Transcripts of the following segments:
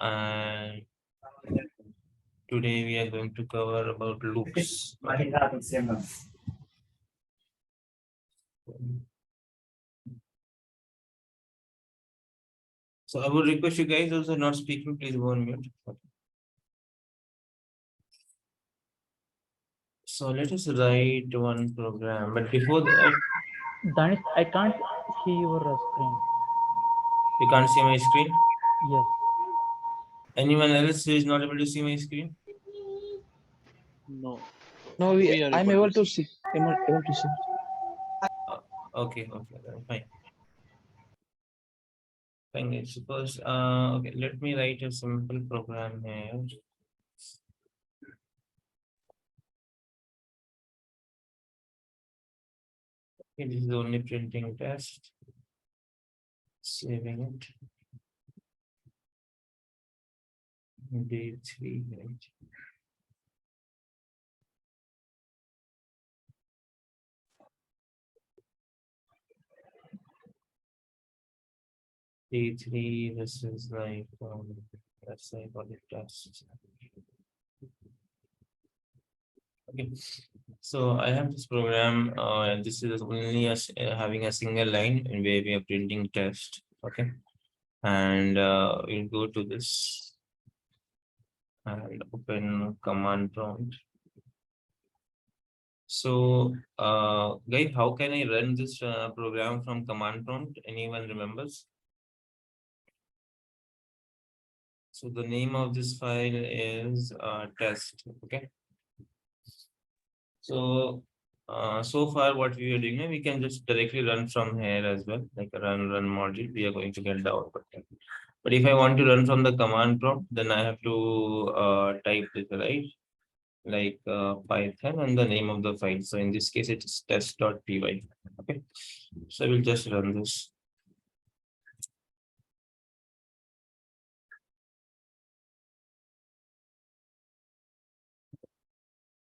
And today we are going to cover about loops. Okay. So I would request you guys also not speaking, please go on mute. So let us write one program, but before that, Danish, I can't see your screen. you can't see my screen. Yes. Anyone else who is not able to see my screen? No. No, We are I'm able able to to see. I'm able to see. Okay, then fine. Fine, suppose, okay, let me write a simple program here. Okay, this is only printing test. Saving it. Day 3, right? Day 3, this is like, let's say for the test. Okay, so I have this program, and this is only having a single line in where we are printing test. Okay, and we'll go to this and open command prompt. So, guys, how can I run this program from command prompt? Anyone remembers? So the name of this file is test. Okay. So, so far what we are doing, we can just directly run from here as well, like a run module. We are going to get the output. But if I want to run from the command prompt, then I have to type this, right? Like Python and the name of the file. So in this case, it's test.py. Okay. So we'll just run this.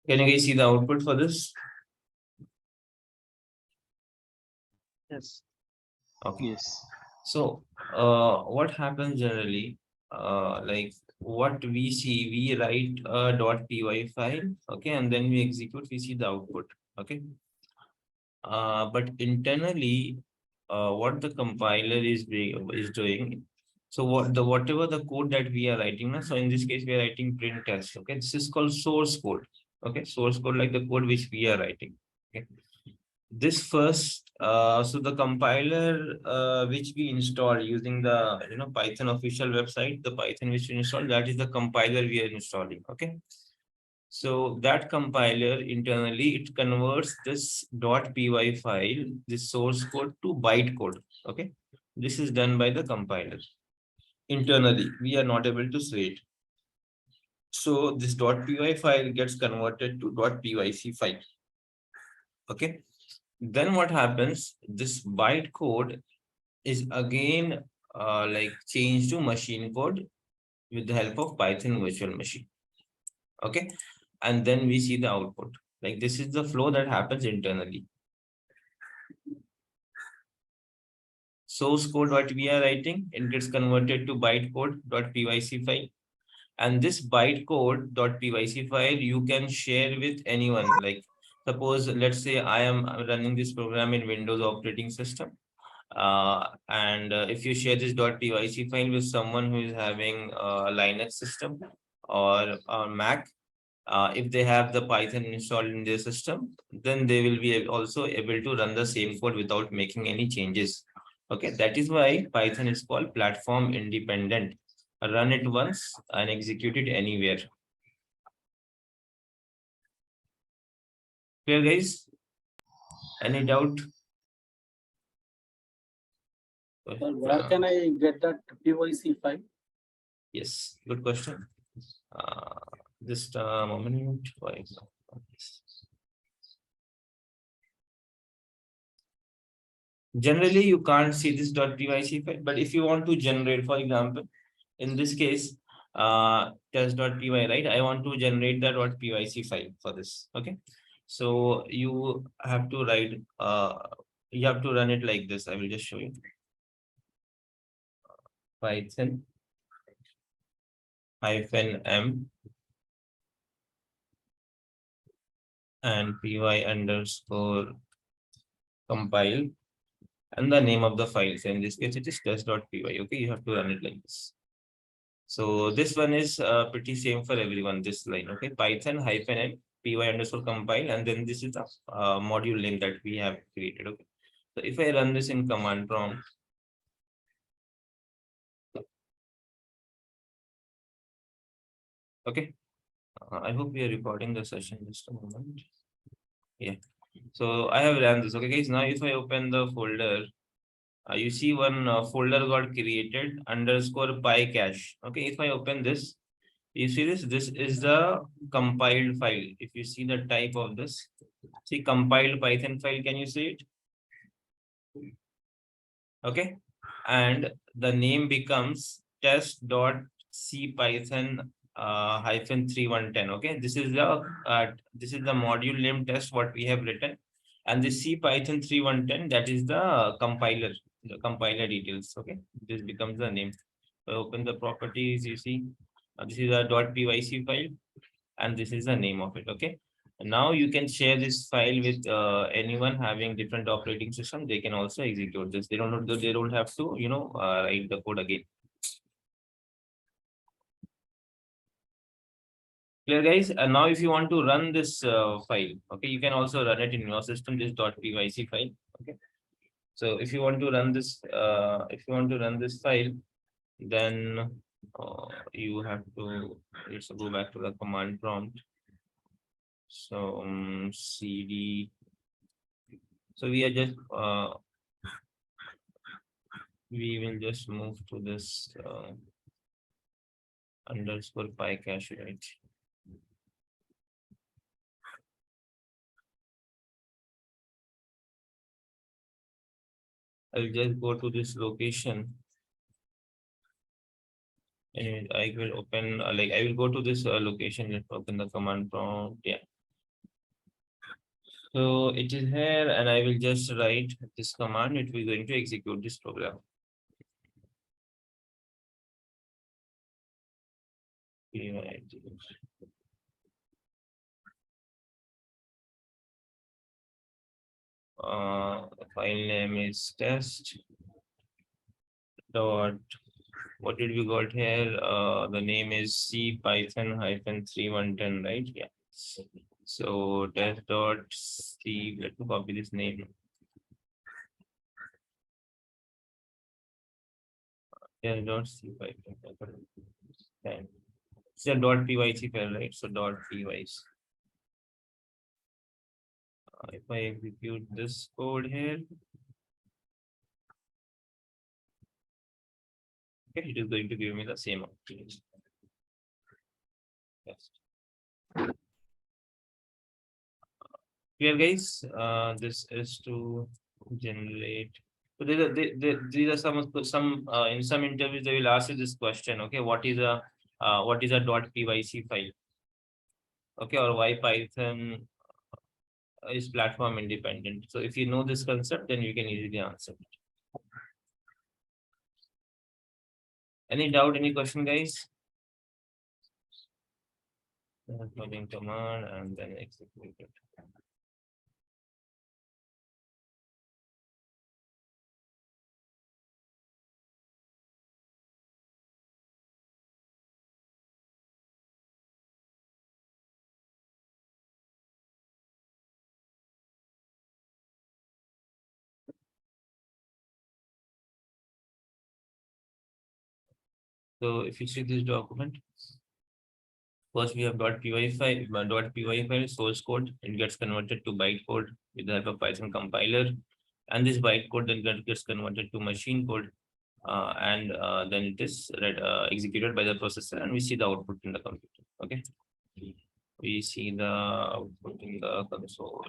Can you guys see the output for this? Yes. Okay. Yes. So, what happens generally, like what we see, we write a .py file, okay, and then we execute, we see the output, okay. But internally, what the compiler is doing. So whatever the code that we are writing, so in this case we are writing print test. Okay, this is called source code. Okay, source code like the code which we are writing. Okay, this first, so the compiler which we install using the Python official website, the Python which we install, that is the compiler we are installing. Okay. So that compiler internally, it converts this .py file, this source code to bytecode. Okay. This is done by the compiler. Internally, we are not able to say it. So this .py file gets converted to .pyc file. Okay. Then what happens? This bytecode is again like changed to machine code with the help of Python virtual machine. Okay. And then we see the output. Like this is the flow that happens internally. Source code what we are writing, it gets converted to bytecode.pyc file. And this bytecode.pyc file you can share with anyone. Like suppose, let's say I am running this program in Windows operating system. And if you share this .pyc file with someone who is having a Linux system or Mac, if they have the Python installed in their system, then they will be also able to run the same code without making any changes. Okay, that is why Python is called platform independent. Run it once and execute it anywhere. Clear, guys? Any doubt? Where can I get that PYC file? Yes, good question. Just a moment. Generally, you can't see this .pyc file, but if you want to generate, for example, in this case, test.py, right? I want to generate the .pyc file for this. Okay, so you have to write. You have to run it like this. I will just show you. Python -m and py_compile and the name of the file. So in this case, it is test.py. Okay, you have to run it like this. So this one is pretty same for everyone. This line, okay, Python -m py_compile, and then this is the module name that we have created. Okay, so if I run this in command prompt, okay, I hope we are recording the session. Just a moment. Yeah. So I have run this. Okay, guys. Now if I open the folder, you see one folder got created _PyCache. Okay, if I open this, you see this. This is the compiled file. If you see the type of this, see compiled Python file. Can you see it? Okay, and the name becomes test.cpython -311. Okay, this is the module name test what we have written, and the cpython 311, that is the compiler details. Okay, this becomes the name. So open the properties, you see this is a .pyc file, and this is the name of it. Okay, and now you can share this file with anyone having different operating system. They can also execute this. They don't have to write the code again. Clear, guys? And now if you want to run this file, okay, you can also run it in your system, this .pyc file. Okay, so if you want to run this file, then you have to let's go back to the command prompt. So cd. So we are just we will just move to this _PyCache, right? I'll just go to this location, and I will open I will go to this location. Let's open the command prompt. Yeah. So it is here, and I will just write this command. It will going to execute this program. File name is test dot. What did we got here? The name is cpython -311, right? Yeah. So test.c. Let me copy this name. Test.cpython. It's a .pyc file, right? So .py. If I execute this code here, okay, it is going to give me the same output. Yes. Clear, guys? This is to generate. So these are some in some interviews they will ask you this question. Okay, what is a .pyc file? Okay, or why Python is platform independent? So if you know this concept, then you can easily answer it. Any doubt? Any question, guys? Running command and then execute it. So if you see this document, first we have .py file source code. It gets converted to bytecode with the help of Python compiler, and this bytecode then gets converted to machine code, and then it is executed by the processor, and we see the output in the computer. Okay, we see the output in the console.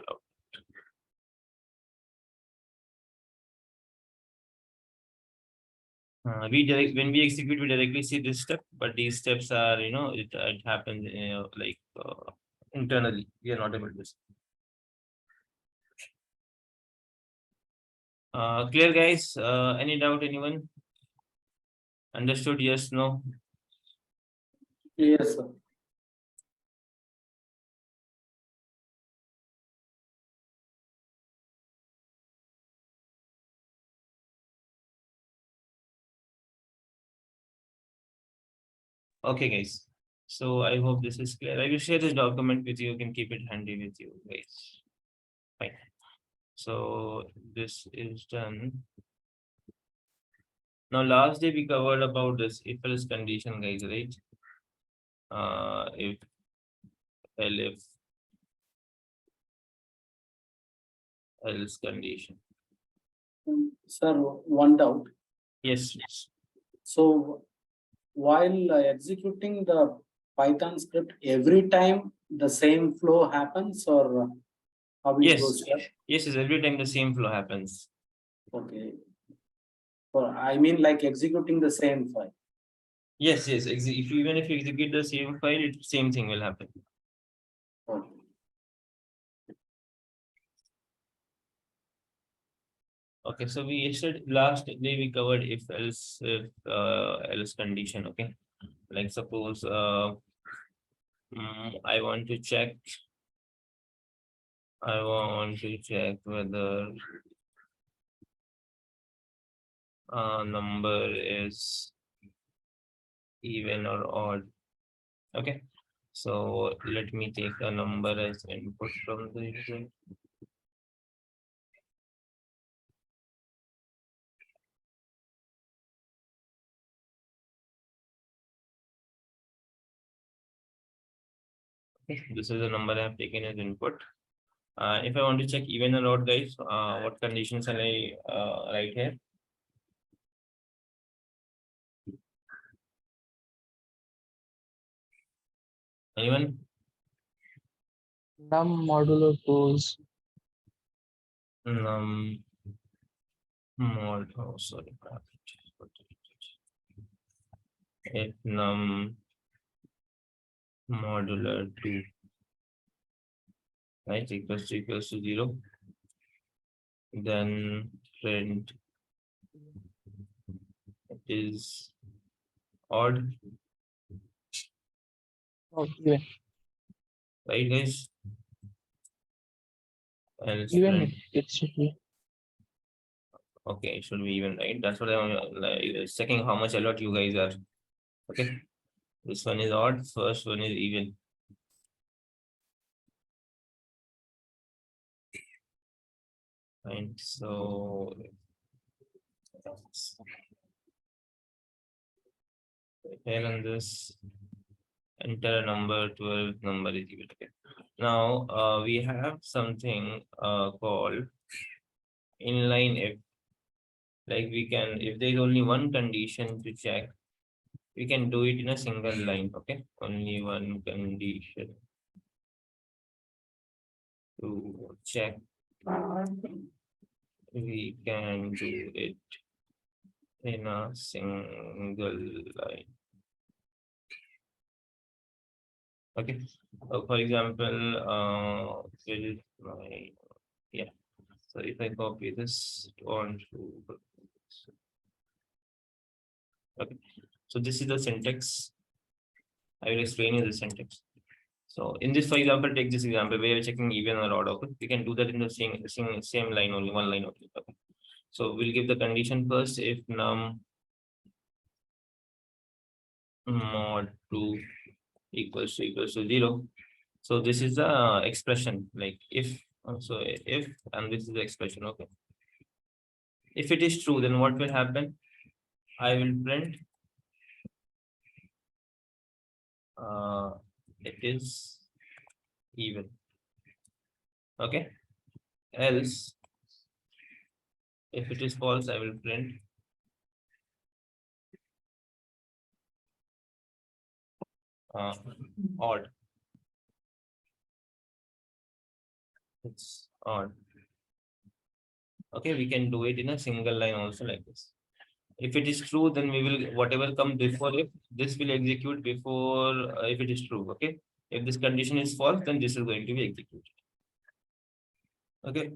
When we execute, we directly see this step, but these steps are it happens internally. We are not able to see. Clear, guys? Any doubt, anyone? Understood? Yes, no? Yes, sir. Okay, guys. So I hope this is clear. I will share this document with you. You can keep it handy with you, guys. Fine. So this is done. Now, last day we covered about this if else condition, guys, right? If elif else condition. Sir, one doubt. Yes, yes. So while executing the Python script, every time the same flow happens, or how it Yes, goes, sir? yes, every time the same flow happens. Okay. Or I mean like executing the same file. Yes, yes. Even if you execute the same file, same thing will happen. Okay. Okay, so we yesterday last day we covered if else condition. Okay, like suppose I want to check. I want to check whether number is even or odd. Okay, so let me take a number as input from the user. This is the number I have taken as input. If I want to check even or odd, guys, what conditions shall I write here? Anyone? Num modulo goes Mod. Oh, sorry. If num modular 2, right, equals to 0, then print is odd, even. right, guys? Else Even print. it should be. Okay, it should be even, right? That's what I'm checking how much alert you guys are. Okay, this one is odd, first one is even. Fine, so here on this enter number 12, number is even. Okay. Now we have something called inline if. Like we can, if there is only one condition to check, we can do it in a single line. Okay, only one condition to check. We can do it in a single line. Okay. For example, this is my, yeah. So if I copy this onto, okay. So this is the syntax. I will explain you the syntax. So in this, for example, take this example where we're checking even or odd. Okay, we can do that in the same line only, one line only. Okay. So we'll give the condition first if num mod 2 equals to 0. So this is the expression, like if, so if, and this is the expression. Okay. If it is true, then what will happen? I will print it is even. Okay. Else, if it is false, I will print odd. It's odd. Okay, we can do it in a single line also like this. If it is true, then we will, whatever come before if, this will execute before if it is true. Okay. If this condition is false, then this is going to be executed. Okay.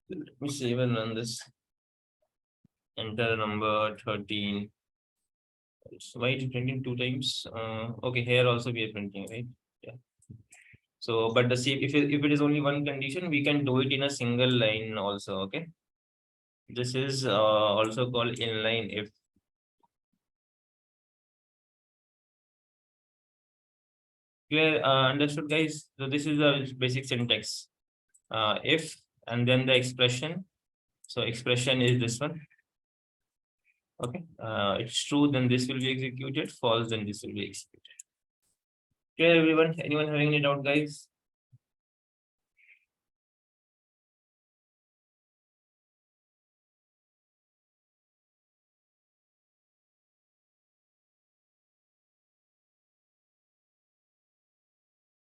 Let me save and run this. Enter number 13. So why it is printing 2 times? Okay, here also we are printing, right? Yeah. So, but the same, if it is only one condition, we can do it in a single line also, okay? This is also called inline if. Clear, understood, guys? So this is the basic syntax. If and then the expression. So expression is this one. Okay, it's true, then this will be executed. False, then this will be executed. Okay, everyone. Anyone having any doubt, guys?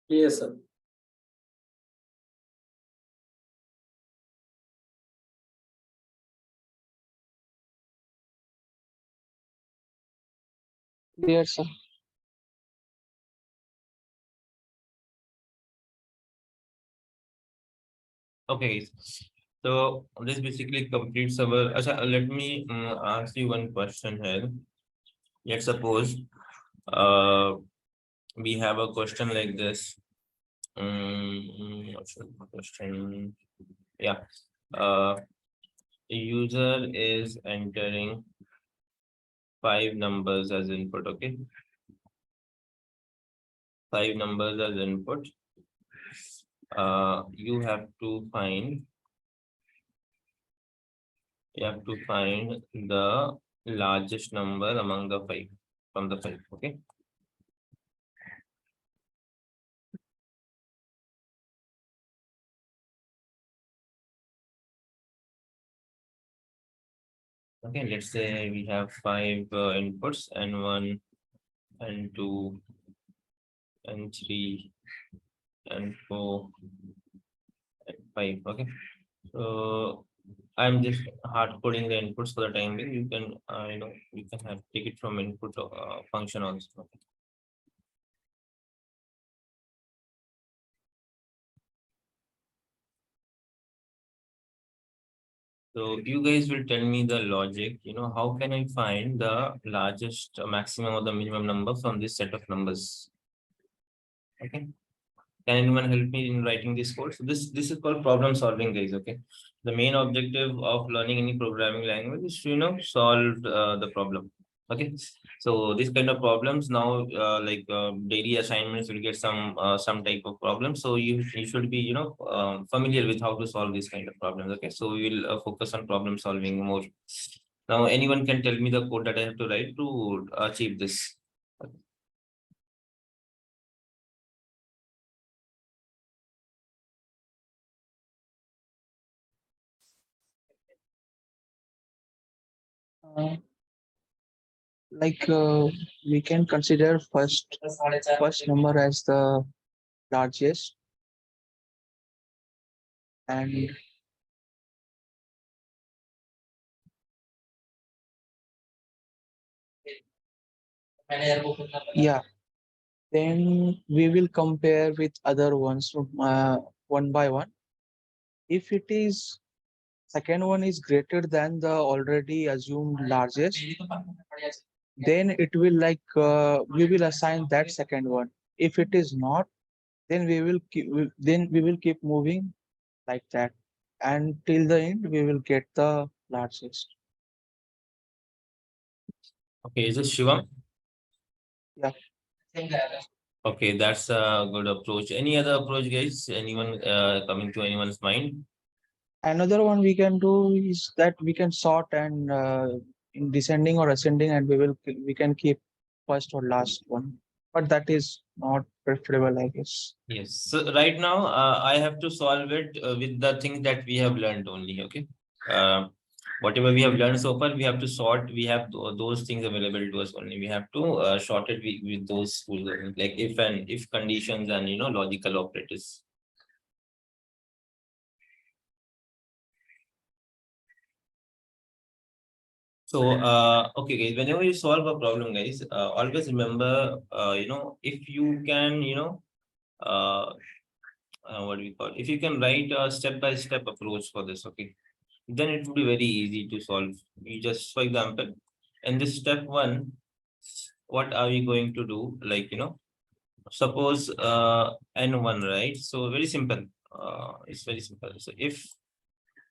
Yes, sir. Clear, sir. Okay, so this basically completes our. Let me ask you one question here. Let's suppose we have a question like this. What should the question? Yeah. A user is entering 5 numbers as input. Okay. 5 numbers as input. You have to find the largest number among the 5 from the 5. Okay. Okay, let's say we have 5 inputs and 1 and 2 and 3 and 4 and 5. Okay, so I'm just hard coding the inputs for the time being. You can you can have take it from input function also. So you guys will tell me the logic, how can I find the largest maximum or the minimum number from this set of numbers? Okay. Can anyone help me in writing this code? So this is called problem solving, guys. Okay. The main objective of learning any programming language is to, solve the problem. Okay. So this kind of problems now, daily assignments will get some type of problem. So you should be, familiar with how to solve these kind of problems. Okay. So we will focus on problem solving more. Now, anyone can tell me the code that I have to write to achieve this. Uh, we can consider first number as the largest, and yeah, then we will compare with other ones one by one. If it is second one is greater than the already assumed largest, then it will we will assign that second one. If it is not, then we will keep moving like that, and till the end we will get the largest. Okay, is this Shivam? Yeah. Okay, that's a good approach. Any other approach, guys? Anyone coming to anyone's mind? Another one we can do is that we can sort and in descending or ascending, and we can keep first or last one. But that is not preferable, I guess. Yes. So right now, I have to solve it with the things that we have learned only. Okay. Whatever we have learned so far, we have to sort. We have those things available to us only. We have to sort it with those tools, like if conditions and logical operators. So, okay, guys, whenever you solve a problem, guys, always remember, if you can, what do we call? If you can write a step-by-step approach for this, okay, then it would be very easy to solve. You just, for example, in this step 1, what are we going to do? Like, suppose n1, right? So very simple. It's very simple. So if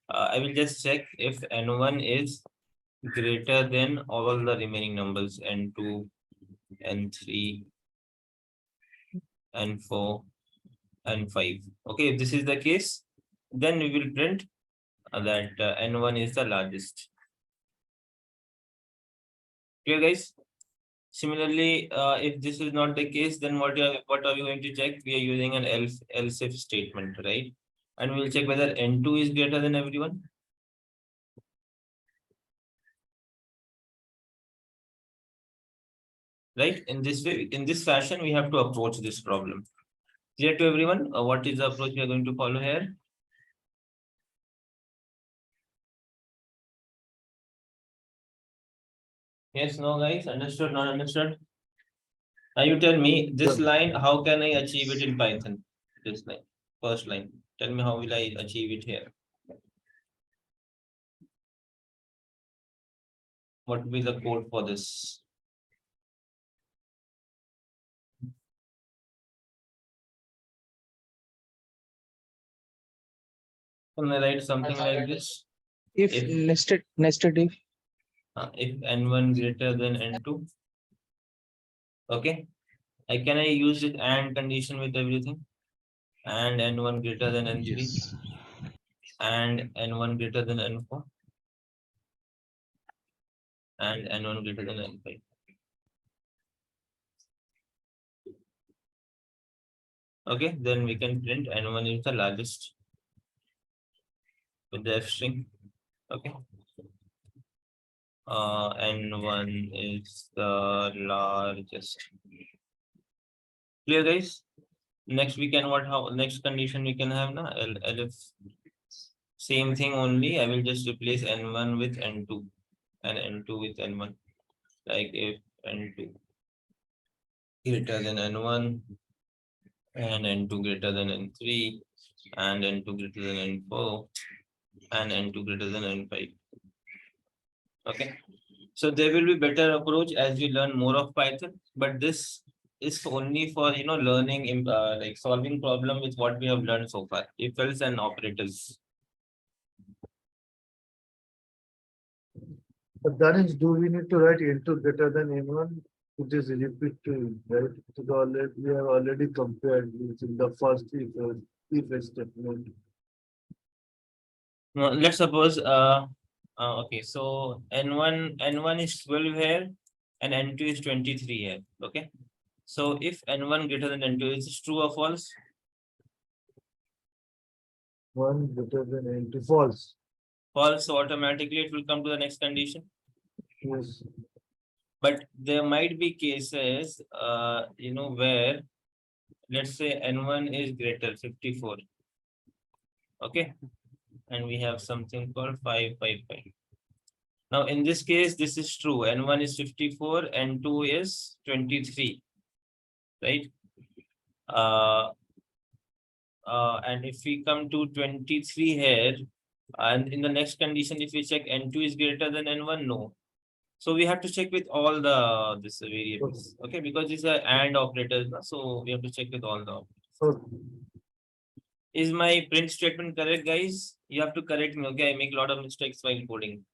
I will just check if n1 is greater than all the remaining numbers n2, n3, n4, n5. Okay, if this is the case, then we will print that n1 is the largest. Clear, guys? Similarly, if this is not the case, then what are we going to check? We are using an else if statement, right? And we'll check whether n2 is greater than everyone. Right? In this way, in this fashion, we have to approach this problem. Clear to everyone? What is the approach we are going to follow here? Yes, no, guys, understood, not understood? Now you tell me this line, how can I achieve it in Python? This line, first line. Tell me how will I achieve it here? What will be the code for this? Can I write something like this? If If- nested If n1 greater than n2. Okay. Can I use it and condition with everything? And n1 greater than n3 and n1 greater than n4 and n1 greater than n5. Okay, then we can print n1 is the largest with the f string. Okay. N1 is the largest. Clear, guys? Next we can next condition we can have na elif. Same thing only. I will just replace n1 with n2 and n2 with n1. Like if n2 greater than n1 and n2 greater than n3 and n2 greater than n4 and n2 greater than n5. Okay, so there will be better approach as we learn more of Python, but this is only for learning like solving problem with what we have learned so far, if else and operators. But that is, do we need to write n2 greater than n1? It is repeat to right? We have already compared this in the first if statement. Now, let's suppose okay, so n1 is 12 here and n2 is 23 here. Okay, so if n1 greater than n2, is this true or false? 1 greater than n2 false. False, so automatically it will come to the next condition. Yes. But there might be cases where let's say n1 is greater 54. Okay, and we have something called 555. Now in this case, this is true. N1 is 54, N2 is 23, right? And if we come to 23 here, and in the next condition, if we check N2 is greater than N1, no. So we have to check with all this variables, okay? Because these are AND operators, so we have to check with all the operators. So Is my print statement correct, guys? You have to correct me, okay? I make a lot of mistakes while coding.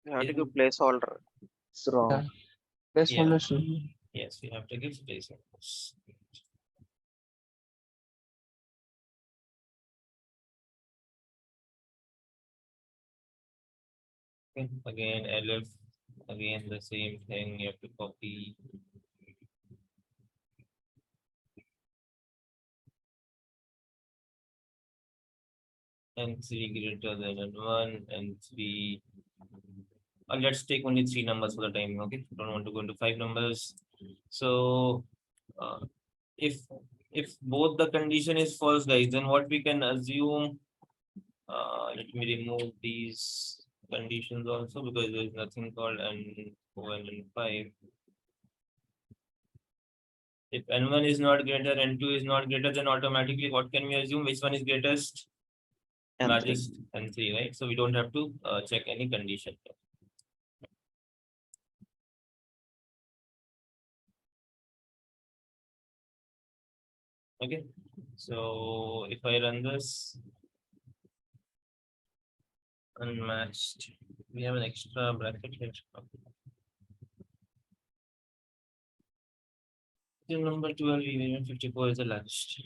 You have to give placeholder. It's wrong. placeholder. Yes, we have to give placeholders. Okay, again, elif, again the same thing. You have to copy. N3 greater than N1, N3. Let's take only 3 numbers for the time. Okay, don't want to go into 5 numbers. So, if both the condition is false, guys, then what we can assume? Let me remove these conditions also, because there is nothing called N4 and N5. If N1 is not greater, N2 is not greater, then automatically what can we assume? Which one is greatest? N3. Largest N3, right? So we don't have to check any condition. Okay, so if I run this unmatched, we have an extra bracket here. Till number 12, even 54 is the last.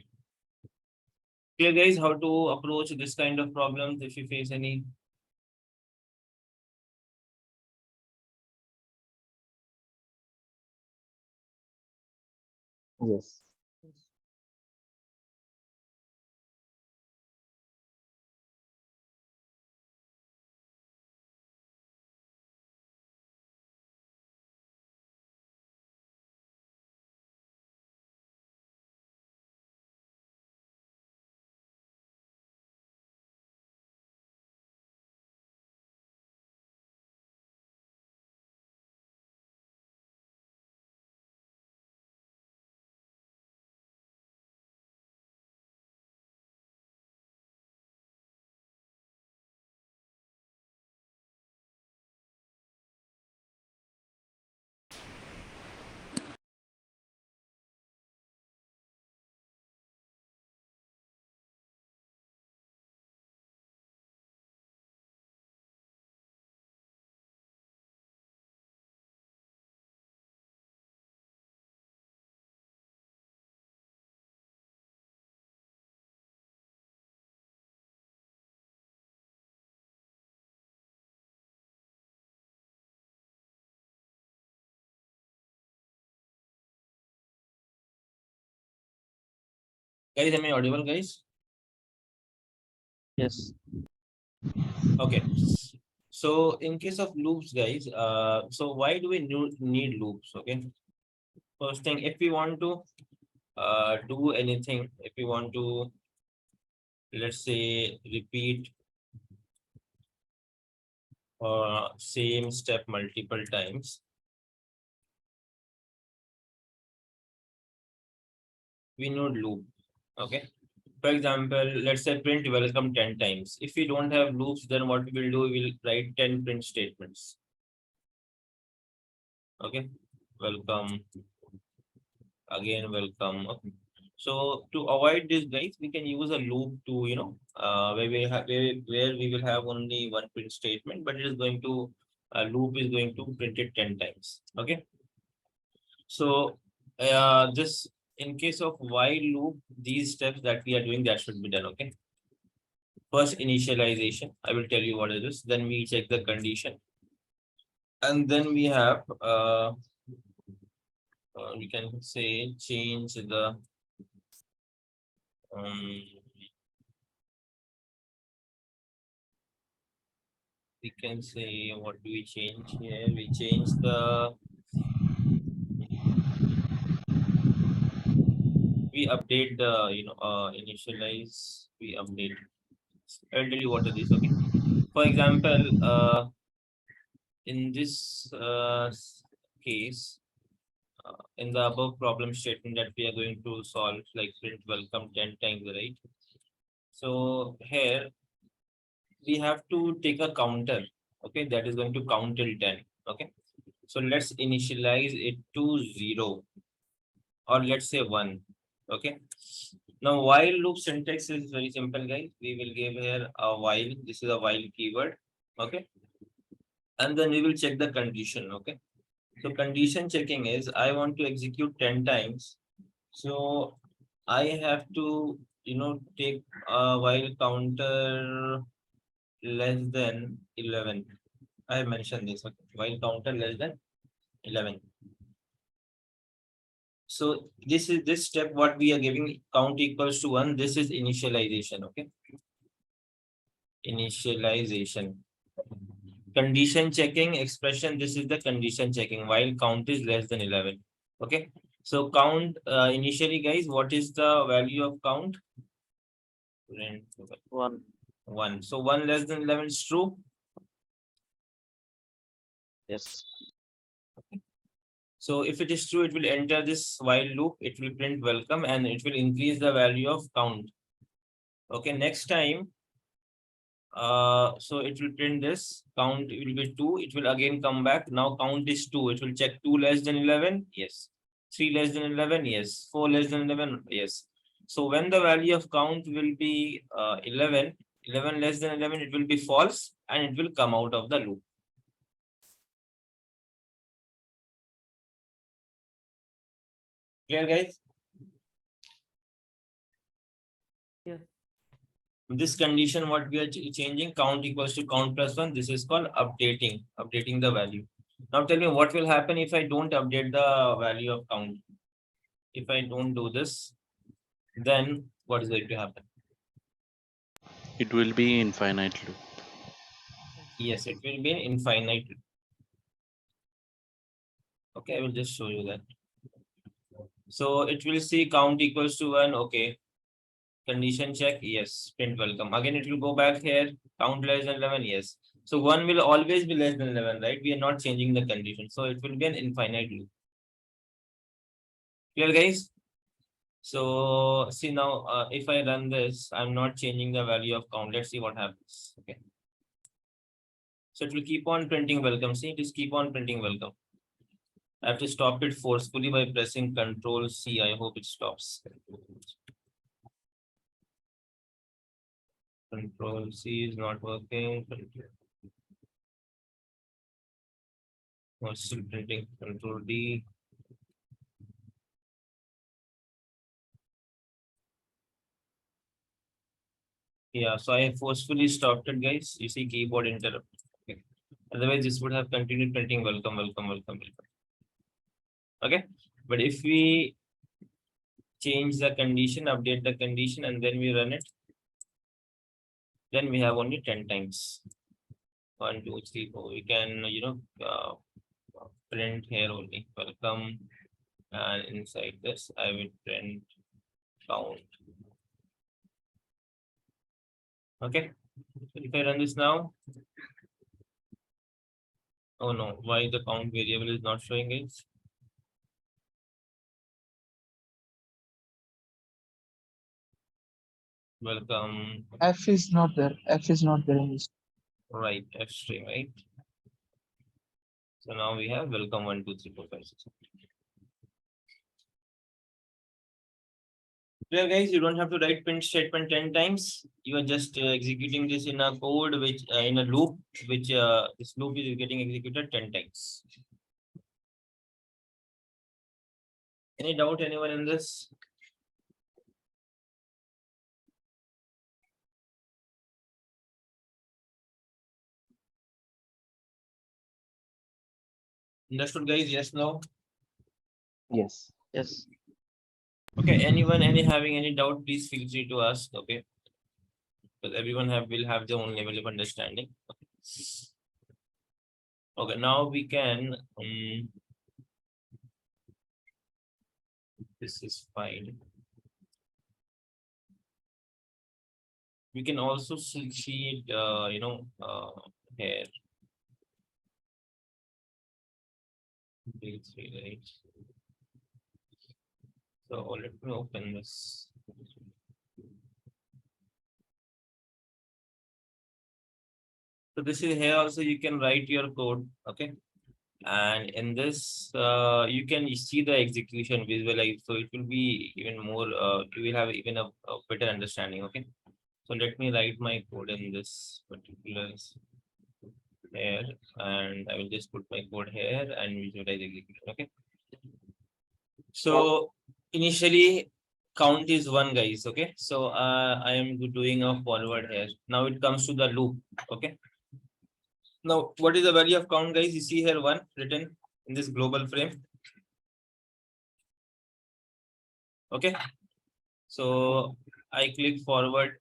Clear, guys, how to approach this kind of problems if you face any? Yes. Guys, am I audible, guys? Yes. Okay. So in case of loops, guys, so why do we need loops? Okay. First thing, if we want to do anything, if we want to, let's say, repeat same step multiple times, we need loop. Okay. For example, let's say print welcome 10 times. If we don't have loops, then what we will do, we will write 10 print statements. Okay. Welcome. Again, welcome. Okay. So to avoid this, guys, we can use a loop to, where we have where we will have only one print statement, but it is going to loop is going to print it 10 times. Okay. So this in case of while loop, these steps that we are doing, that should be done. Okay. First initialization, I will tell you what it is. Then we check the condition, and then we have we can say change the we can say, what do we change here? We change the we update the initialize, we update. I'll tell you what it is. Okay. For example, in this case, in the above problem statement that we are going to solve, like print welcome 10 times, right? So here we have to take a counter, okay, that is going to count till 10. Okay. So let's initialize it to 0, or let's say 1. Okay. Now while loop syntax is very simple, guys. We will give here a while. This is a while keyword. Okay. And then we will check the condition. Okay. So condition checking is I want to execute 10 times. So I have to, take a while counter less than 11. I mentioned this. Okay. While counter less than 11. So this step, what we are giving count equals to 1. This is initialization. Okay. Initialization. Condition checking expression. This is the condition checking while count is less than 11. Okay. So count initially, guys, what is the value of count? 1. 1. So 1 less than 11 is true. Yes. So if it is true, it will enter this while loop. It will print welcome and it will increase the value of count. Okay. Next time, so it will print this count, it will be 2. It will again come back. Now count is 2. It will check 2 less than 11. Yes. 3 less than 11. Yes. 4 less than 11. Yes. So when the value of count will be 11, 11 less than 11, it will be false and it will come out of the loop. Clear, guys? Yes. This condition, what we are changing, count equals to count plus 1. This is called updating the value. Now tell me what will happen if I don't update the value of count. If I don't do this, then what is going to happen? It will be infinite loop. Yes, it will be an infinite. Okay, I will just show you that. So it will see count equals to 1. Okay. Condition check. Yes. Print welcome. Again, it will go back here. Count less than 11. Yes. So 1 will always be less than 11, right? We are not changing the condition. So it will be an infinite loop. Clear, guys? So see now, if I run this, I'm not changing the value of count. Let's see what happens. Okay. So it will keep on printing welcome. See, just keep on printing welcome. I have to stop it forcefully by pressing Control C. I hope it stops. Control C is not working. Oh, still printing. Control D. Yeah, so I forcefully stopped it, guys. You see keyboard interrupt. Okay. Otherwise, this would have continued printing welcome, welcome, welcome, welcome. Okay. But if we change the condition, update the condition, and then we run it, then we have only 10 times. 1, 2, 3, 4. We can, print here only welcome, and inside this, I will print count. Okay. So if I run this now, oh no, why the count variable is not showing it? Welcome. F is not there. F is not there in this. Right, F string, right? So now we have welcome 1, 2, 3, 4, 5, 6. Clear, guys, you don't have to write print statement 10 times. You are just executing this in a code which in a loop, which this loop is getting executed 10 times. Any doubt, anyone in this? Understood, guys? Yes, no? Yes. Yes. Okay, anyone having any doubt, please feel free to ask. Okay, because everyone will have their own level of understanding. Okay, now we can this is fine. We can also see it here. Right. So let me open this. So this is here also you can write your code, okay? And in this, you can see the execution visualize. So it will be even more, you will have even a better understanding, okay? So let me write my code in this particular here, and I will just put my code here and visualize execution, okay? So initially count is 1, guys, okay? So I am doing a forward here. Now it comes to the loop, okay? Now, what is the value of count, guys? You see here 1 written in this global frame. Okay. So I click forward,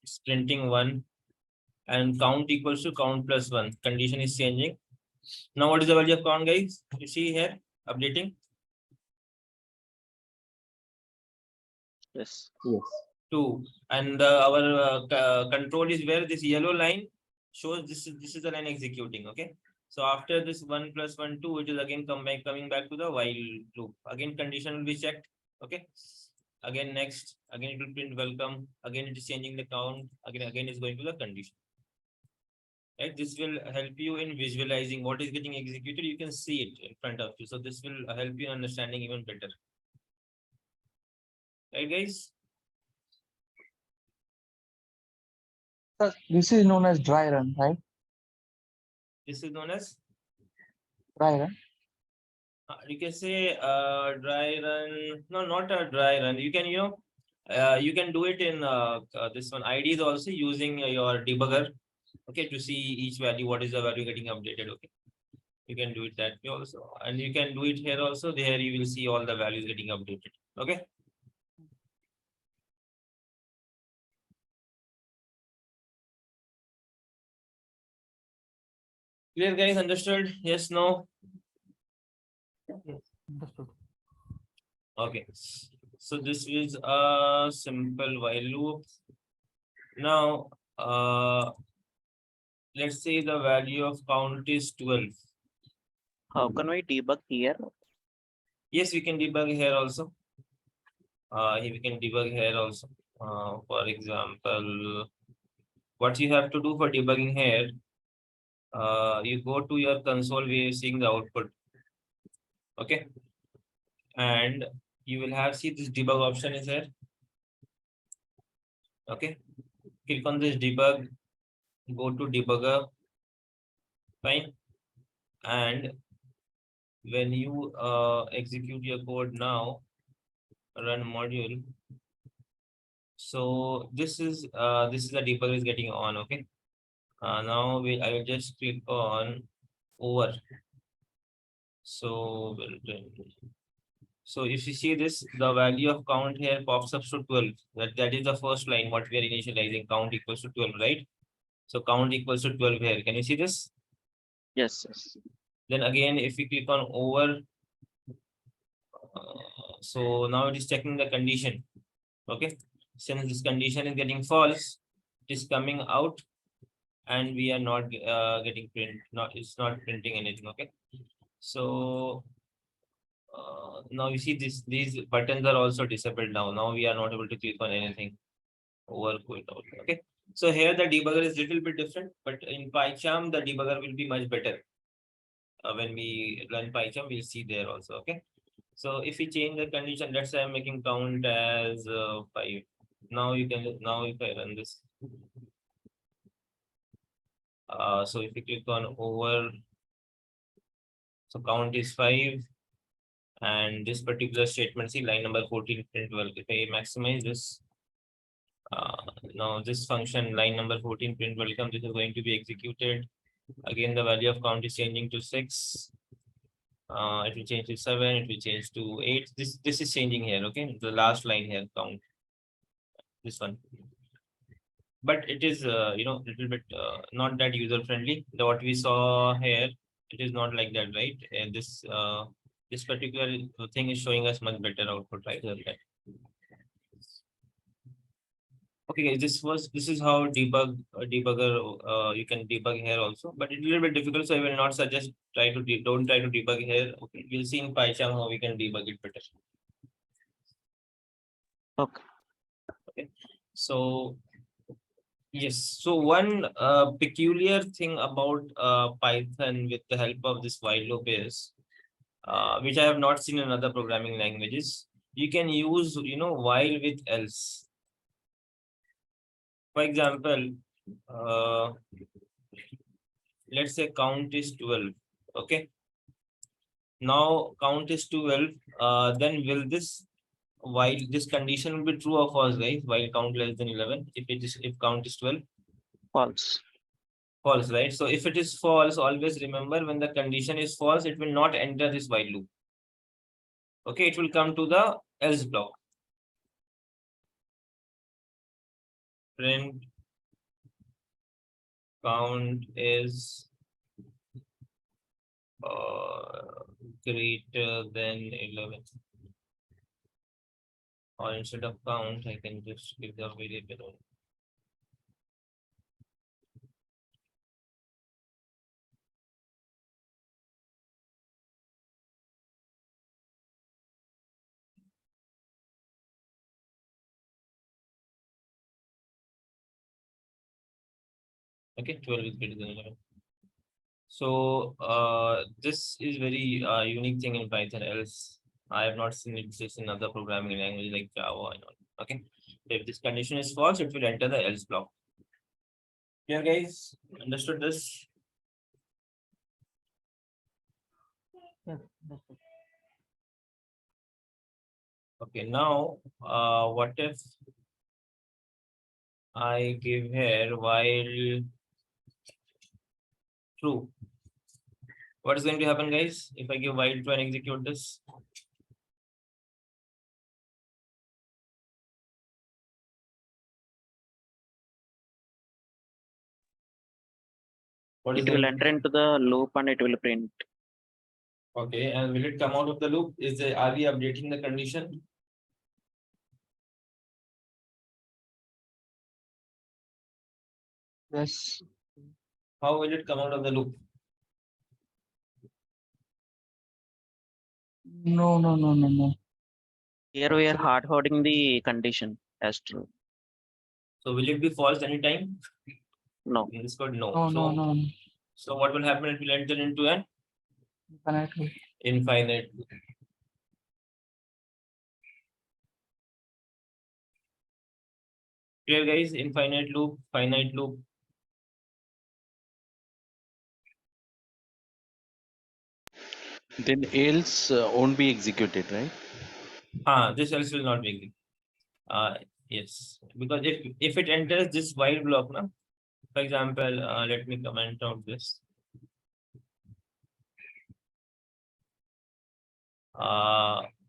it's printing 1, and count equals to count plus 1. Condition is changing. Now, what is the value of count, guys? You see here updating. Yes. 2. And our control is where this yellow line shows this is the line executing. Okay. So after this 1 plus 1, 2, it is again coming back to the while loop. Again, condition will be checked. Okay. Again, next, again, it will print welcome. Again, it is changing the count. Again, is going to the condition. Right. This will help you in visualizing what is getting executed. You can see it in front of you. So this will help you understanding even better. Right, guys? This is known as dry run, right? This is known as, Dry run. you can say, dry run. No, not a dry run. You can, you can do it in this one. ID is also using your debugger. Okay, to see each value, what is the value getting updated. Okay, you can do it that way also, and you can do it here also. There you will see all the values getting updated. Okay. Clear, guys? Understood? Yes, no? Understood. Okay. So this is a simple while loop. Now, let's say the value of count is 12. How can we debug here? Yes, we can debug here also. We can debug here also. For example, what you have to do for debugging here, you go to your console where you're seeing the output. Okay. And you will have, see this debug option is here. Okay. Click on this debug, go to debugger. Fine. And when you execute your code now, run module. So this is the debugger is getting on. Okay. Now I will just click on over. So so if you see this, the value of count here pops up to 12. That is the first line what we are initializing. Count equals to 12, right? So count equals to 12 here. Can you see this? Yes, yes. Then again, if we click on over, so now it is checking the condition. Okay, since this condition is getting false, it is coming out, and we are not getting print. It's not printing anything. Okay, so now you see these buttons are also disabled now. Now we are not able to click on anything. Over quit out. Okay, so here the debugger is little bit different, but in PyCharm the debugger will be much better. When we run PyCharm, we'll see there also. Okay. So if we change the condition, let's say I'm making count as 5. Now if I run this. So if you click on over, so count is 5. And this particular statement, see line number 14, print 12. If I maximize this, now this function line number 14, print welcome, this is going to be executed. Again, the value of count is changing to 6. It will change to 7, it will change to 8. This is changing here. Okay, the last line here, count this one, but it is little bit not that user friendly. What we saw here, it is not like that, right? And this particular thing is showing us much better output, right? Okay, guys, this is how debugger you can debug here also, but it's a little bit difficult, so I will not suggest don't try to debug here. Okay, we'll see in PyCharm how we can debug it better. Okay. Okay, so yes, so one peculiar thing about Python with the help of this while loop is, which I have not seen in other programming languages, you can use while with else. For example, let's say count is 12. Okay. Now count is 12. Then will this while this condition will be true or false, guys? While count less than 11, if count is 12. False. False, right? So if it is false, always remember when the condition is false, it will not enter this while loop. Okay, it will come to the else block. Print count is greater than 11. Or instead of count, I can just give the variable. Okay, 12 is greater than 11. So this is very unique thing in Python. Else I have not seen it in other programming languages like Java and all. Okay, if this condition is false, it will enter the else block. Clear, guys? Understood this? Yes, that's it. Okay, now, what if I give here while true? What is going to happen, guys, if I give while true and execute this? What is It will going enter into the loop and it will print. Okay, and will it come out of the loop? Are we updating the condition? Yes. How will it come out of the loop? No, no, no, no, no. Here we are hard coding the condition as true. So will it be false anytime? No, In this code, no. No, no, So, no. so what will happen? It will enter into an Infinitely. infinite loop. Clear, guys? Infinite loop, finite loop. Then else won't be executed, right? This else will not be executed. Yes, because if it enters this while block, now, for example, let me comment out this.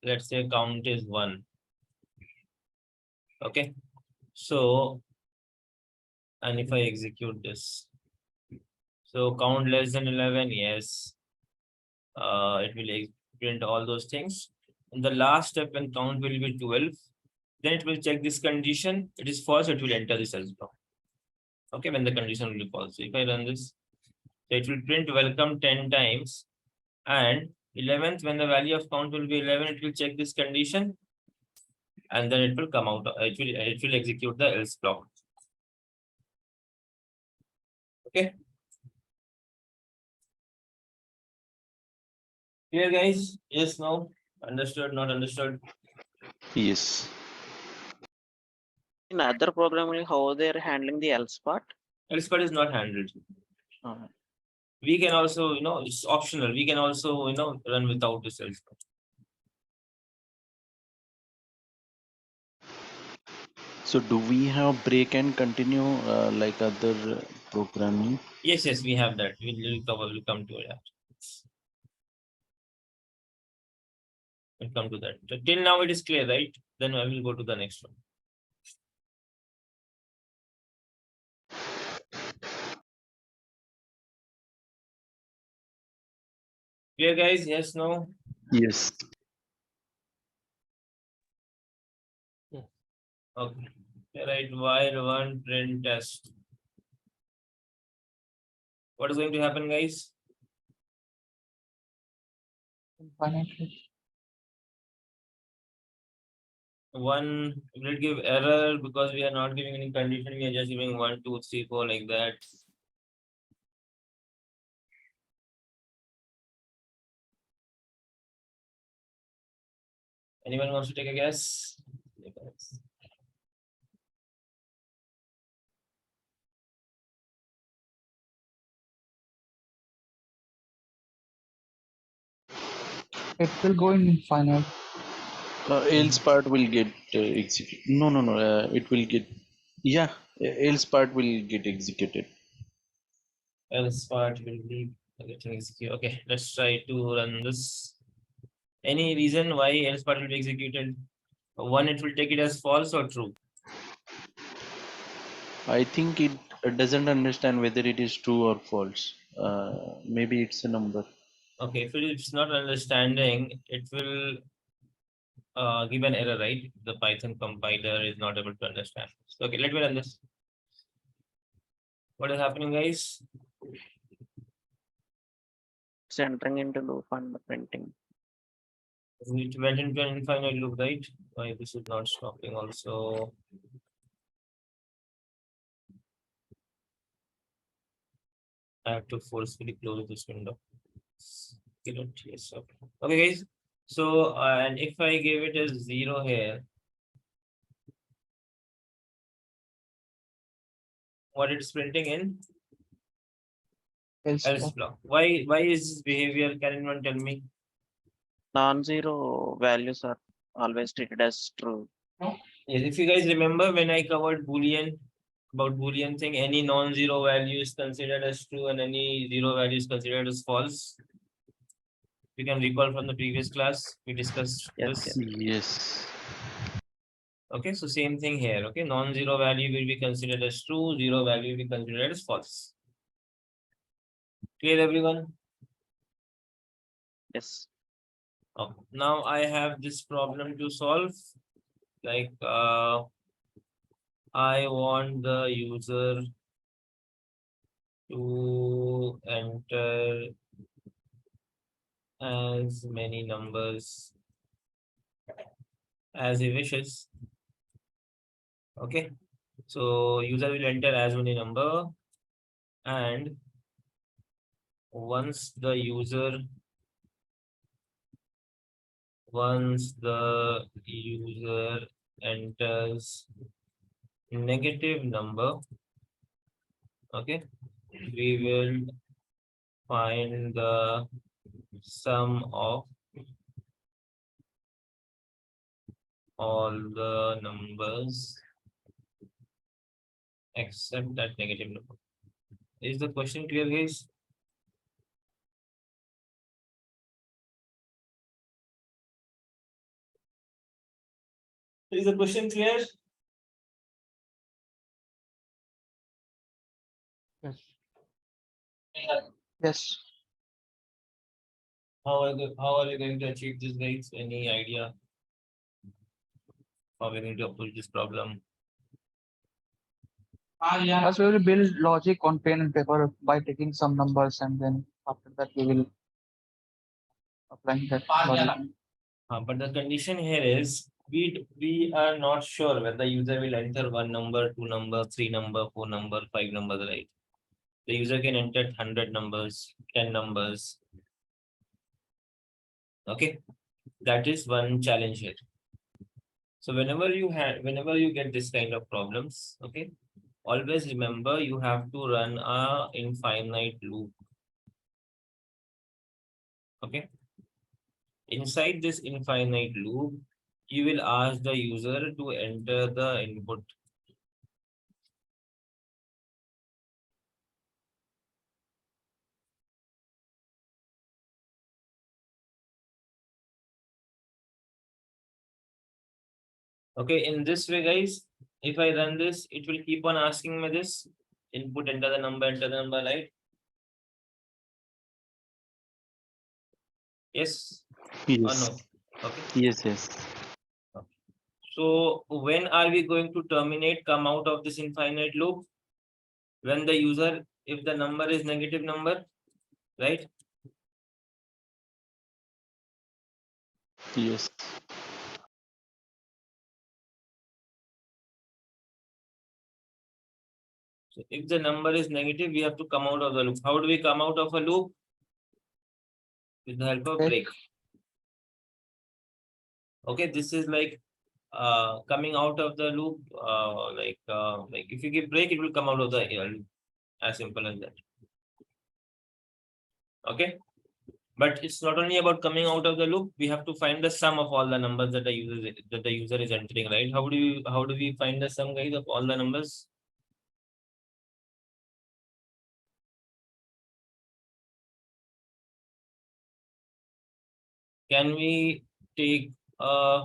Let's say count is 1. Okay, so, and if I execute this, so count less than 11, yes. It will print all those things. And the last step when count will be 12, then it will check this condition. It is false, it will enter this else block. Okay, when the condition will be false. So if I run this, so it will print welcome 10 times. And 11th, when the value of count will be 11, it will check this condition. And then it will come out, it will execute the else block. Okay. Clear, guys? Yes, no? Understood, not understood? Yes. in other programming, how they're handling the else part? Else part is not handled. Uh, We can also, it's optional. We can also, run without this else part. So do we have break and continue like other programming? Yes, we have that. We'll come to it. We'll come to that. So till now it is clear, right? Then I will go to the next one. Clear, guys? Yes, no? Yes. Okay. Right, while one print test. What is going to happen, guys? Infinitely. One will give error because we are not giving any condition. We are just giving 1, 2, 3, 4 like that. Anyone wants to take a guess? It will go in infinite. Else part will get executed. No. It will get. Yeah. Else part will get executed. Else part will be getting executed. Okay, let's try to run this. Any reason why else part will be executed? One, it will take it as false or true. I think it doesn't understand whether it is true or false. Maybe it's a number. Okay, if it's not understanding, it will give an error, right? The Python compiler is not able to understand. So, okay, let me run this. What is happening, guys? it's entering into loop and printing. It went into an infinite loop, right? Why this is not stopping also? I have to forcefully close this window. Yes, okay. Okay, guys. So, and if I give it as 0 here, what it's printing in else else block. block. Why is this behavior? Can anyone tell me? Non-zero values are always treated as true. Yes, if you guys remember when I covered Boolean, about Boolean thing, any non-zero value is considered as true and any zero value is considered as false. You can recall from the previous class, we discussed Yes, this. Yes. Okay, so same thing here. Okay, non-zero value will be considered as true, zero value will be considered as false. Clear, everyone? Yes. Now I have this problem to solve. Like I want the user to enter as many numbers as he wishes. Okay, so user will enter as many number, and once the user enters negative number, okay, we will find the sum of all the numbers except that negative number. Is the question clear, guys? Is the question clear? Yes. Yes. How are you going to achieve this, guys? Any idea? How are we going to approach this problem? As we will build logic on pen and paper by taking some numbers, and then after that we will applying that logic. But the condition here is we are not sure whether user will enter one number, two number, three number, four number, five numbers, right? The user can enter 100 numbers, 10 numbers. Okay, that is one challenge here. So whenever you get this kind of problems, okay, always remember you have to run a infinite loop. Okay. Inside this infinite loop, you will ask the user to enter the input. Okay, in this way, guys, if I run this, it will keep on asking me this input, enter the number, right? Yes or Yes. no? Okay. Yes. Yes. So when are we going to terminate, come out of this infinite loop? When the user, if the number is negative number, right? Yes. So if the number is negative, we have to come out of the loop. How do we come out of a loop? With the help of break. Okay, this is like coming out of the loop. Like if you give break, it will come out of the loop. As simple as that. Okay, but it's not only about coming out of the loop. We have to find the sum of all the numbers that the user is entering. Right? How do we find the sum, guys, of all the numbers? Can we take a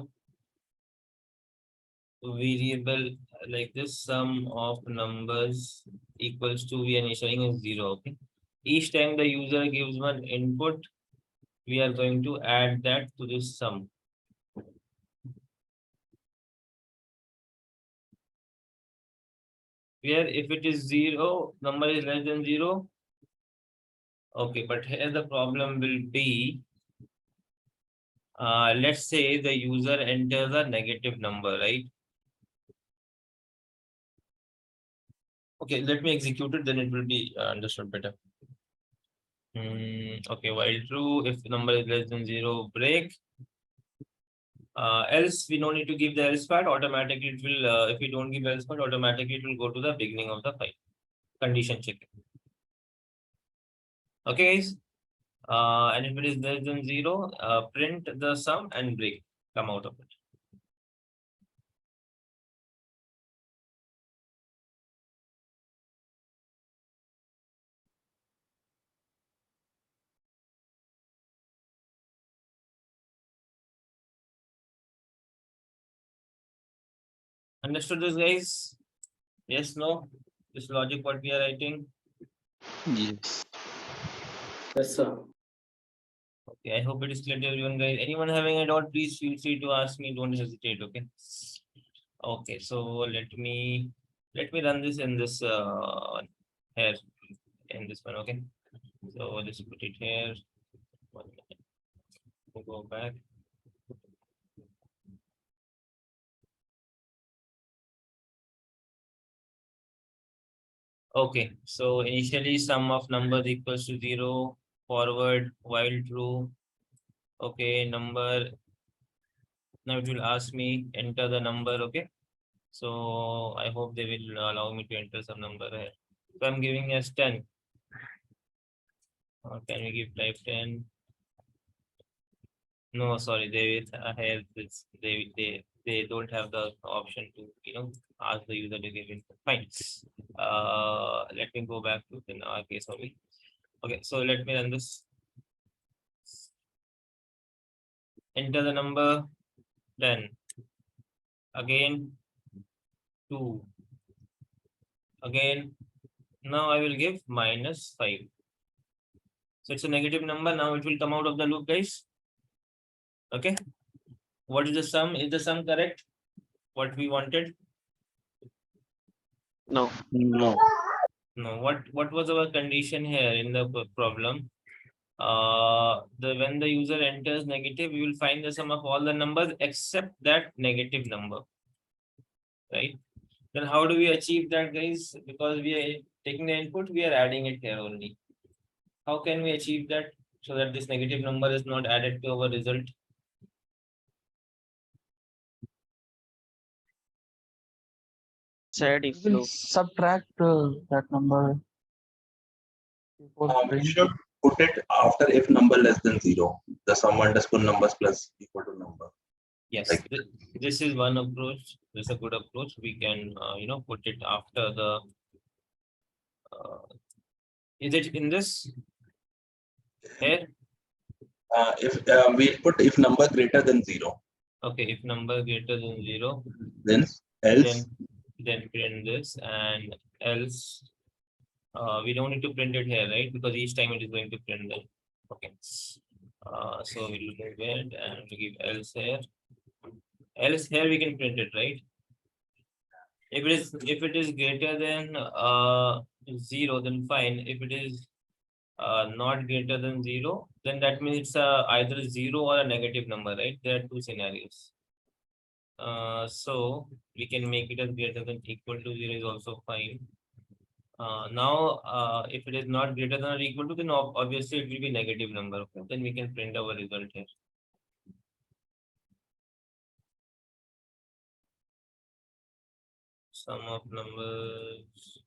variable like this, sum of numbers equals to, we are initializing is 0. Okay, each time the user gives one input, we are going to add that to this sum. Where if it is 0, number is less than 0. Okay, but here the problem will be, let's say the user enters a negative number, right? Okay, let me execute it, then it will be understood better. Okay, while true, if the number is less than 0, break. Else we don't need to give the else part, automatically it will, if we don't give else part, automatically it will go to the beginning of the file. condition checking. Okay, guys. And if it is less than 0, print the sum and break, come out of it. Understood this, guys? Yes, no? This logic what we are writing? Yes. Yes, sir. Okay, I hope it is clear to everyone, guys. Anyone having a doubt, please feel free to ask me. Don't hesitate. Okay. Okay, so let me run this in this here in this one. Okay, so let's put it here. 1 minute. We'll go back. Okay, so initially sum of numbers equals to 0, forward while true. Okay, number. Now it will ask me enter the number. Okay, so I hope they will allow me to enter some number here. So I'm giving as 10. Can we give type 10? No, sorry, they will have this. They don't have the option to ask the user to give input. Fine. Let me go back to in our case only. Okay, so let me run this. Enter the number 10. Again 2. Again. Now I will give -5. So it's a negative number. Now it will come out of the loop, guys. Okay. What is the sum? Is the sum correct? What we wanted? No. No. No. What was our condition here in the problem? When the user enters negative, we will find the sum of all the numbers except that negative number. Right? Then how do we achieve that, guys? Because we are taking the input, we are adding it here only. How can we achieve that so that this negative number is not added to our result? Said if We will loop. subtract that number before You print. should put it after if number less than 0, the sum underscore numbers plus equal to number. Yes, Like- this is one approach. This is a good approach. We can, put it after the. Is it in this? Here? If we'll put if number greater than 0, Okay, if number greater than 0, then else then print this, and else. We don't need to print it here, right? Because each time it is going to print them. Okay. So we'll remove it and we give else here. Else here we can print it, right? If it is greater than 0, then fine. If it is not greater than 0, then that means it's either 0 or a negative number, right? There are two scenarios. So we can make it as greater than equal to 0 is also fine. Now, if it is not greater than or equal to, then obviously it will be negative number. Okay? Then we can print our result here. Sum of numbers.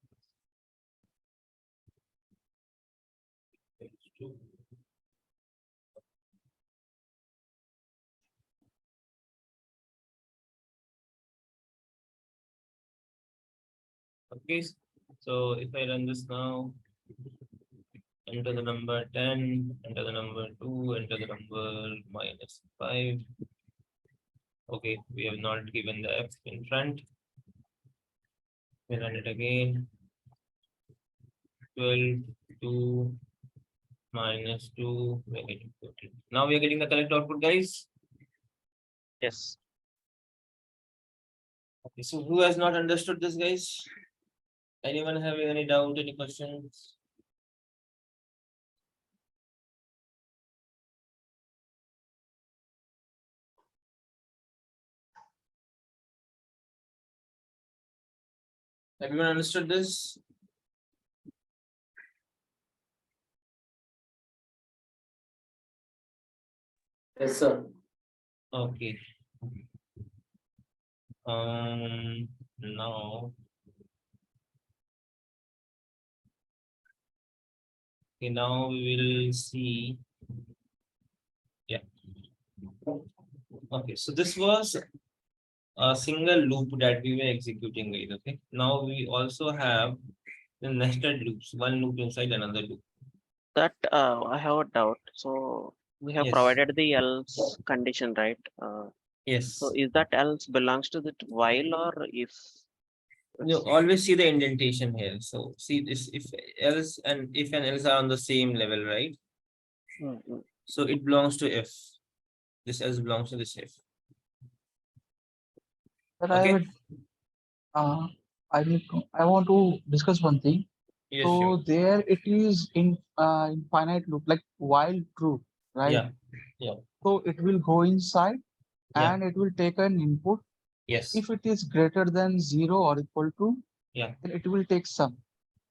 Okay, so if I run this now, enter the number 10, enter the number 2, enter the number -5. Okay, we have not given the F in front. We run it again. 12, 2, -2, we're getting 14. Now we are getting the correct output, guys. Yes. Okay, so who has not understood this, guys? Anyone having any doubt, any questions? Everyone understood this? Yes, sir. Okay. Now Okay, now we will see. Yeah. Okay, so this was a single loop that we were executing, guys. Okay, now we also have the nested loops, one loop inside another loop. That I have a doubt. So we have Yes. provided the else condition, right? Yes. So is that else belongs to that while or if? You always see the indentation here. So see this, if else and if and else are on the same level, right? So it belongs to if. This else belongs to this if. But Okay. I want to discuss one thing. Yes, So sure. there it is in infinite loop, like while true, right? Yeah. Yeah. So it will go inside Yeah. and it will take an input. Yes. If it is greater than 0 or equal to, Yeah. then it will take sum.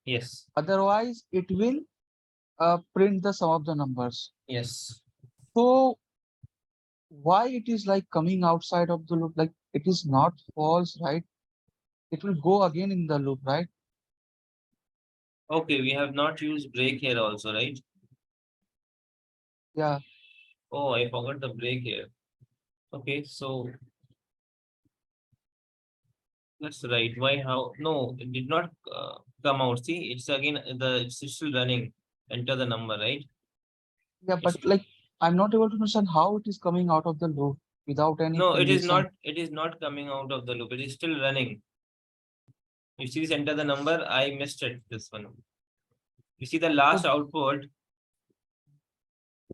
Yes. Otherwise, it will print the sum of the numbers. Yes. So why it is like coming outside of the loop? Like it is not false, right? It will go again in the loop, right? Okay, we have not used break here also, right? Yeah. Oh, I forgot the break here. Okay, so that's right. Why? How? No, it did not come out. See, it's again it's still running. Enter the number, right? Yeah, but like I'm not able to understand how it is coming out of the loop without any No, it is condition. not. It is not coming out of the loop. It is still running. You see, this enter the number. I missed it. This one. You see the last output.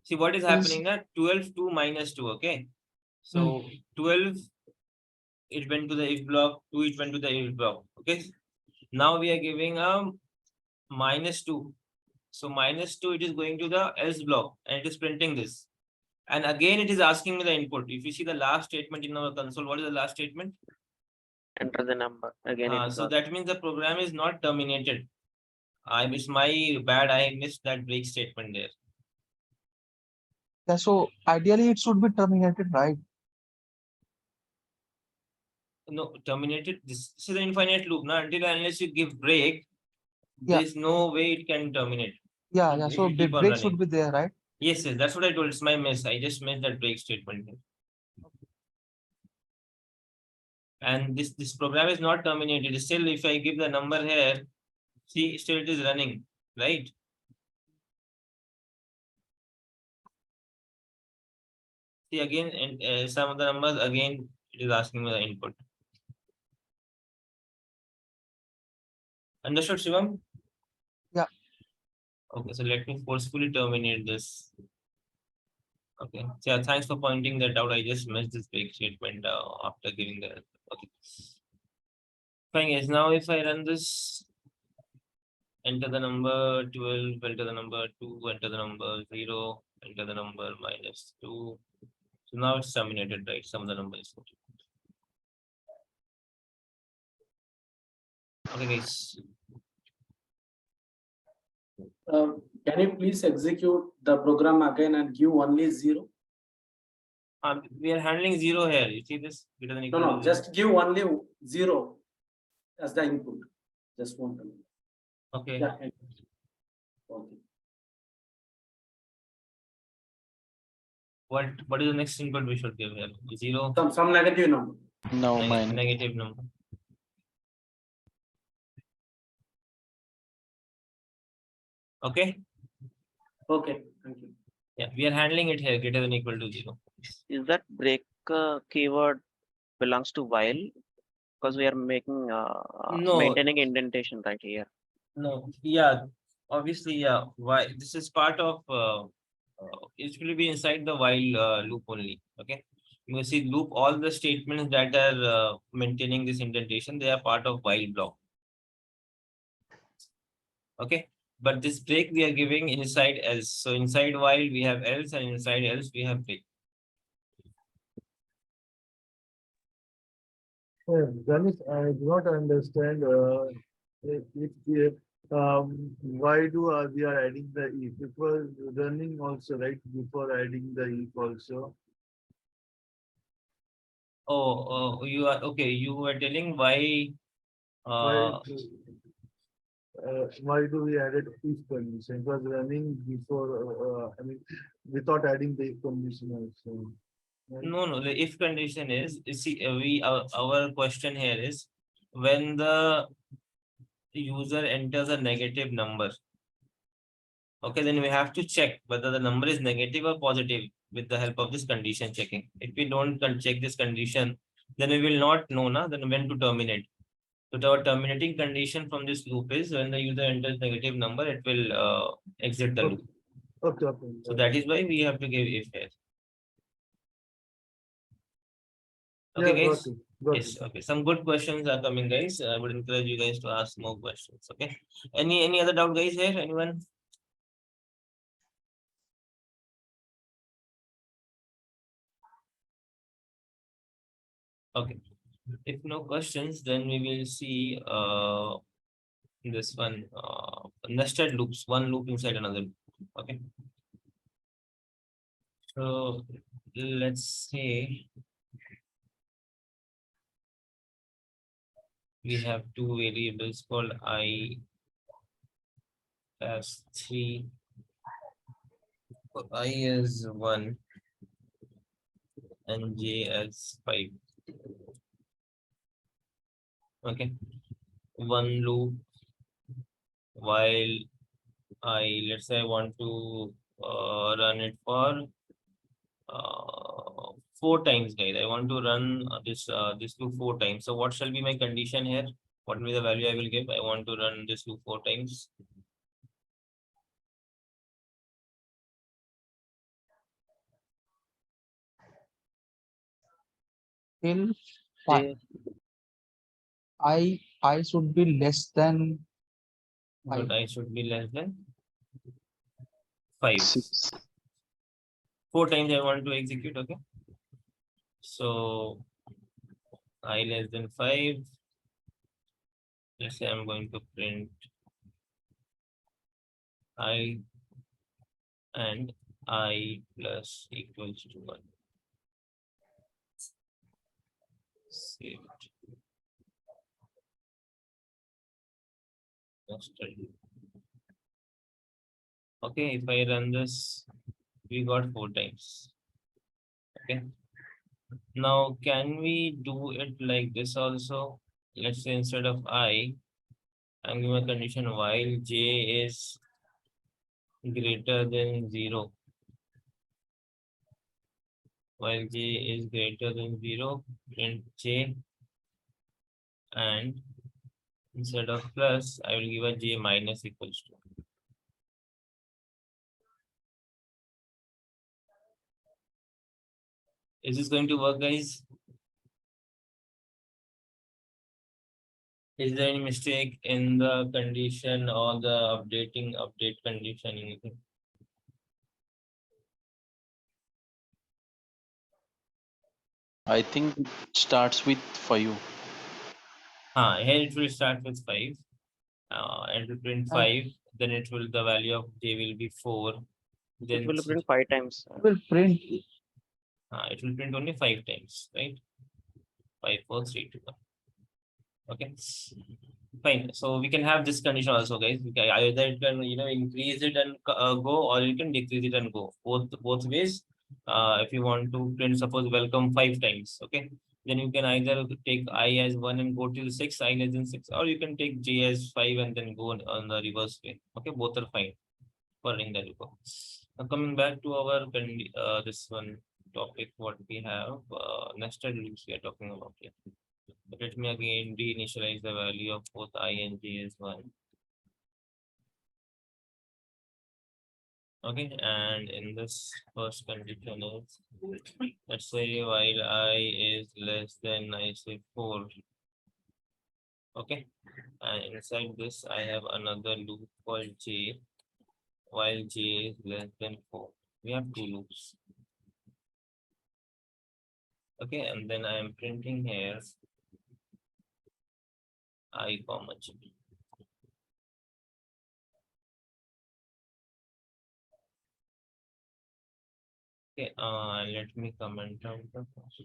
See what is happening now? 12 2 minus 2. Okay, so 12. It went to the if block. 2. It went to the if block. Okay. Now we are giving a -2. So -2, it is going to the else block and it is printing this. And again, it is asking me the input. If you see the last statement in our console, what is the last statement? Enter the number again. So that means the program is not terminated. It's my bad. I missed that break statement there. Yeah, so ideally it should be terminated, right? No, terminated. This is the infinite loop. Now, until unless you give break, Yeah. there's no way it can terminate. Yeah, It yeah. will So keep on break running. should be there, right? Yes, yes, that's what I told. It's my miss. I just missed that break statement here. And this program is not terminated. Still, if I give the number here, see, still it is running, right? See again, and some of the numbers again, it is asking me the input. Understood, Shivam? Yeah. Okay, so let me forcefully terminate this. Okay, so yeah, thanks for pointing that out. I just missed this break statement after giving the. Okay. Fine, guys. Now, if I run this, enter the number 12, enter the number 2, enter the number 0, enter the number -2. So now it's terminated, right? Some of the numbers. Okay, guys. Can you please execute the program again and give only 0? We are handling 0 here. You see this? Greater than No, equal no, to 0. just give only 0 as the input. Just want to know. Okay. Yeah. Okay. What is the next input we should give here? 0. Some negative number. No, mine. Negative number. Okay. Okay, thank you. Yeah, we are handling it here. Greater than equal to 0. Is that break keyword belongs to while? Because we are making No. maintaining indentation right here. No. Yeah. Obviously, yeah. Why? This is part of. It will be inside the while loop only. Okay. You see, loop all the statements that are maintaining this indentation. They are part of while block. Okay. But this break we are giving inside else. So inside while we have else and inside else we have break. Ganesh, I do not understand why we are adding the if? It was running also, right? Before adding the if also. Oh, you are okay. You were telling why. Why why do we added if condition? It was running before, without adding the if condition also. Right? No, the if condition is, you see, our question here is when the user enters a negative number. Okay, then we have to check whether the number is negative or positive with the help of this condition checking. If we don't check this condition, then we will not know then when to terminate. So our terminating condition from this loop is when the user enters negative number, it will exit the loop. Okay, okay. So that is why we have to give if here. Okay, Yeah, guys. got it. Got Yes, it. okay. Some good questions are coming, guys. I would encourage you guys to ask more questions. Okay. Any other doubt, guys? Here, anyone? Okay. If no questions, then we will see this one nested loops, one loop inside another loop. Okay. So let's say we have two variables called I as 3. I is 1 and j as 5. Okay. One loop while let's say I want to run it for 4 times, guys. I want to run this loop 4 times. So what shall be my condition here? What will be the value I will give? I want to run this loop 4 times. Till J, I should be less than But 5. I should be less than 5. 6. 4 times I want to execute. Okay. So I less than 5. Let's say I'm going to print I and I plus equals to 1. Save it. Nested loop. Okay, if I run this, we got 4 times. Okay. Now, can we do it like this also? Let's say instead of I'm giving a condition while j is greater than 0. While j is greater than 0, print j, and instead of plus, I will give a j minus equals to. Is this going to work, guys? Is there any mistake in the condition or the update condition? Anything? I think it starts with 5. Here it will start with 5. And it will print 5. Then the value of j will be 4. Then it will print 5 times. Will print it will print only 5 times, right? 5, 4, 3, 2, 1. Okay, fine. So we can have this condition also, guys. Either it can increase it and go, or you can decrease it and go. Both ways. If you want to print, suppose welcome 5 times, okay, then you can either take I as 1 and go to 6, I less than 6, or you can take j as 5 and then go on the reverse way. Okay, both are fine for running the loop. Now coming back to our this one topic, what we have nested loops we are talking about here. But let me again deinitialize the value of both I and j as 1. Okay, and in this first condition is, let's say while I is less than, I say 4. Okay, and inside this I have another loop called j while j is less than 4. We have 2 loops. Okay, and then I am printing here I comma j. Okay, let me comment out the first.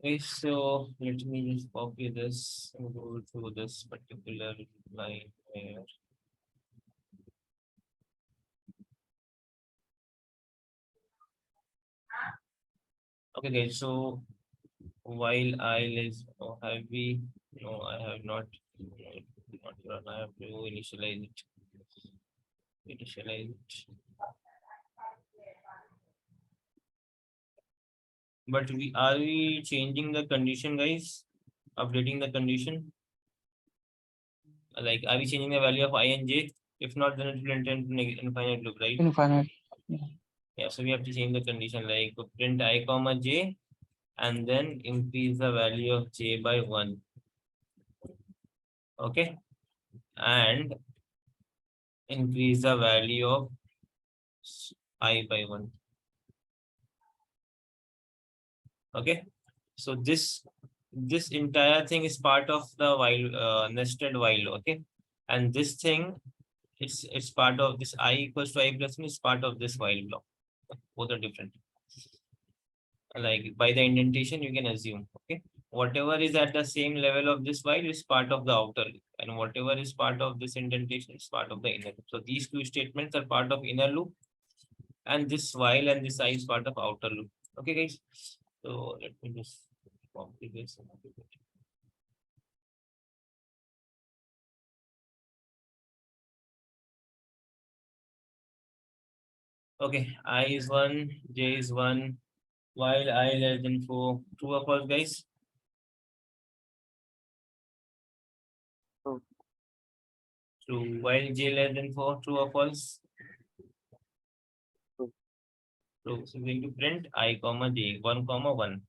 Okay, so let me just copy this and go through this particular line here. Okay, guys, so while I is, oh, have we, no, I have not run, I have to initialize it. Initialize it. But are we changing the condition, guys? Updating the condition? Like, are we changing the value of I and j? If not, then it will enter into infinite loop, right? Infinite. Yeah, so we have to change the condition like print I comma j and then increase the value of j by 1. Okay, and increase the value of I by 1. Okay, so this entire thing is part of the while nested while. Okay, and this thing it's part of this I equals to I plus 1 is part of this while block. Both are different. Like by the indentation you can assume. Okay, whatever is at the same level of this while is part of the outer loop, and whatever is part of this indentation is part of the inner loop. So these two statements are part of inner loop, and this while and this I is part of outer loop. Okay, guys. So let me just copy this. Okay, I is 1, j is 1, while I less than 4. True or false, guys? True. True. While j less than 4, true or false? True. True. So we're going to print I comma j, 1 comma 1.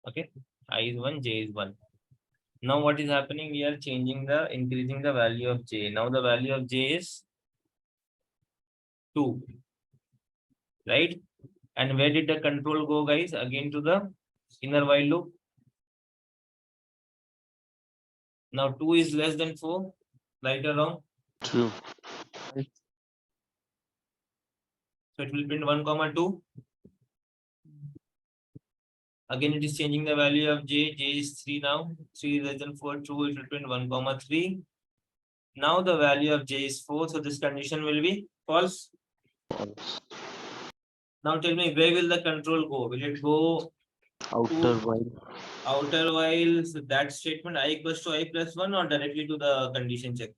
Okay, I is 1, j is 1. Now what is happening? We are increasing the value of j. Now the value of j is 2. Right? And where did the control go, guys? Again to the inner while loop. Now 2 is less than 4. Right or wrong? True. So it will print 1 comma 2. Again, it is changing the value of j. J is 3 now. 3 is less than 4. True, it will print 1 comma 3. Now the value of j is 4. So this condition will be false. False. Now tell me, where will the control go? Will it go Outer while. outer while, so that statement I equals to I plus 1 or directly to the condition check?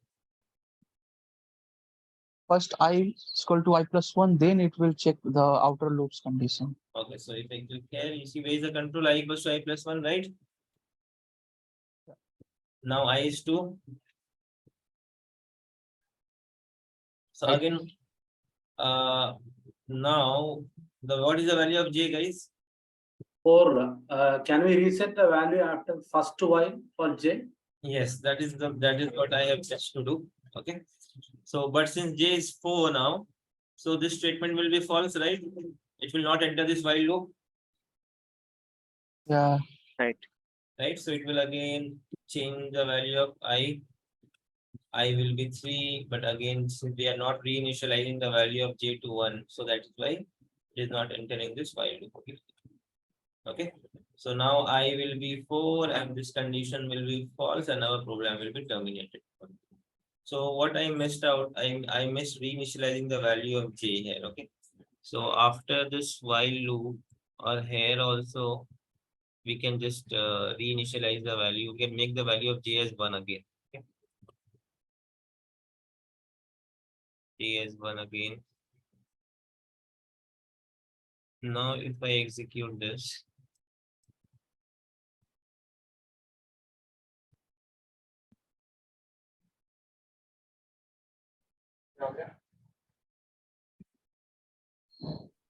First I is equal to I plus 1, then it will check the outer loops condition. Okay, so if I click here, you see where is the control I equals to I plus 1, right? Now I is 2. So Right. again, now what is the value of j, guys? 4. Can we reset the value after first while for j? Yes, that is what I have just to do. Okay. So, but since j is 4 now, so this statement will be false, right? It will not enter this while loop, Yeah. Right. right? So it will again change the value of I. I will be 3, but again, since we are not reinitializing the value of j to 1, so that is why it is not entering this while loop. Okay. Okay. So now I will be 4 and this condition will be false and our program will be terminated. So what I missed out, I missed reinitializing the value of j here. Okay. So after this while loop or here also, we can just reinitialize the value. We can make the value of j as 1 again. Okay. J as 1 again. Now if I execute this,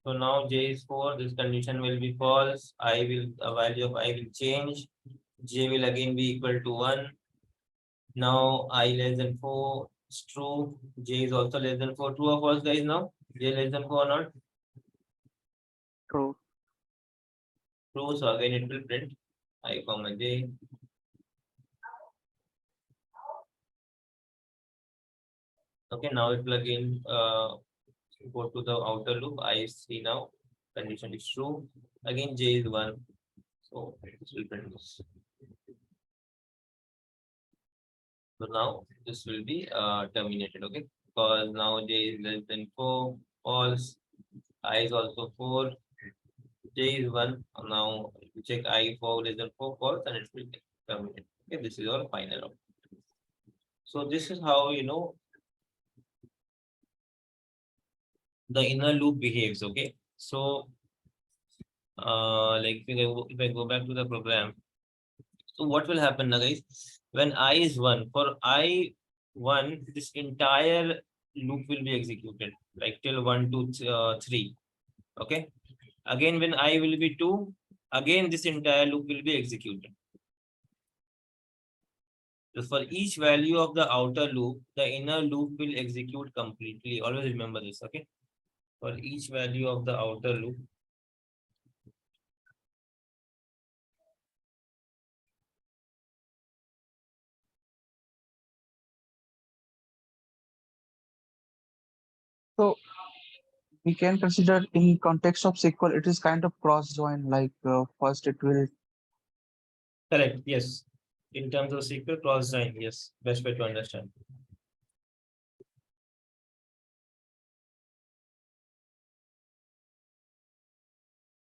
so now j is 4, this condition will be false. The value of I will change. J will again be equal to 1. Now I less than 4 is true. J is also less than 4. True or false, guys? Now j less than 4 or not? True. True. So again it will print I comma j. Okay, now it will again go to the outer loop. I is 3 now. Condition is true. Again j is 1. So this will print this. So now this will be terminated, okay? Because now j is less than 4, false, I is also 4, j is 1. Now if you check I 4 less than 4, false, and it will get terminated. Okay, this is our final output. So this is how the inner loop behaves, okay? So like if I go back to the program, so what will happen now, guys? When I is 1, for I 1, this entire loop will be executed, like till 1, 2, 3. Okay. Again, when I will be 2, again this entire loop will be executed. So for each value of the outer loop, the inner loop will execute completely. Always remember this, okay? For each value of the outer loop, So we can consider in context of SQL, it is kind of cross join, like first it will. correct, yes. In terms of SQL cross join, yes, best way to understand.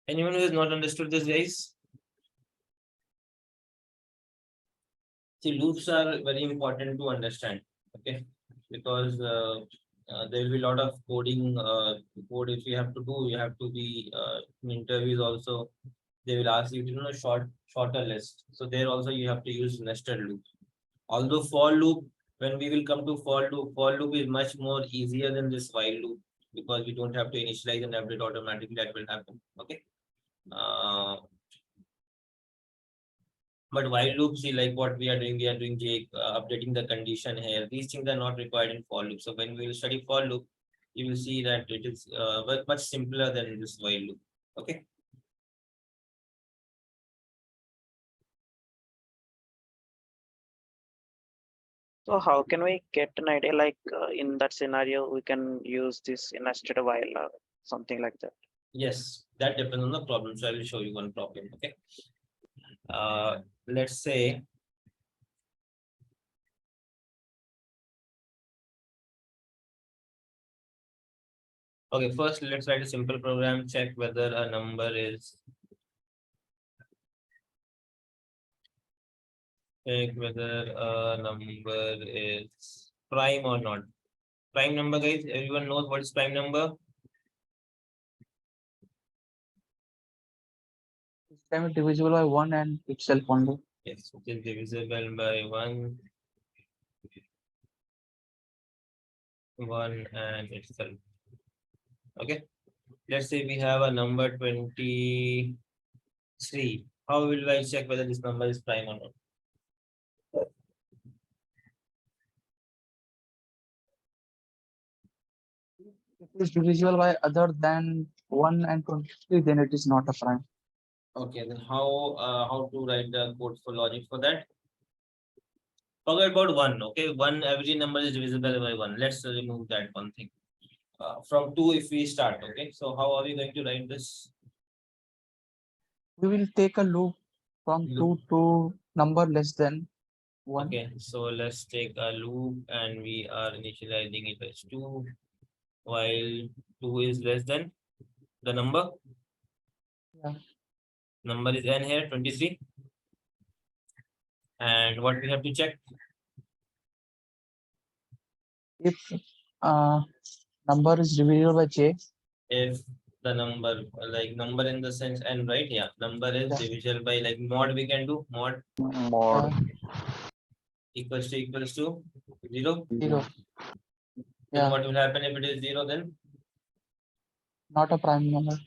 Anyone who has not understood this, guys? See, loops are very important to understand, okay? Because there will be a lot of coding code if you have to do, you have to be in interviews also. They will ask you to know shorter list. So there also you have to use nested loop. Although for loop, when we will come to for loop is much more easier than this while loop because we don't have to initialize and update automatically. That will happen. Okay. But while loop, see, like what we are doing updating the condition here. These things are not required in for loop. So when we will study for loop, you will see that it is much simpler than this while loop. Okay. So how can we get an idea like in that scenario we can use this nested while or something like that? Yes, that depends on the problem. So I will show you one problem. Okay. Let's say okay, first let's write a simple program, check whether a number is prime or not. Prime number, guys, everyone knows what is prime number? This time it divisible by 1 and itself only. Yes, it is divisible by 1 and itself. Okay. Let's say we have a number 23. How will I check whether this number is prime or not? If it is divisible by other than 1 and 23, then it is not a prime. Okay, then how to write the code for logic for that? Forget about 1. Okay, 1, every number is divisible by 1. Let's remove that one thing. From 2 if we start. Okay, so how are we going to write this? We will take a loop from 2 to number less than 1. Okay, so let's take a loop and we are initializing it as 2 while 2 is less than the number. Yeah. Number is n here, 23. And what we have to check? If number is divisible by j, If the number, like number in the sense n, right? Yeah, number is Yeah. divisible by like mod we can do, mod Mod. equals to 0. 0. Then Yeah, what will happen if it is 0 then? not a prime number.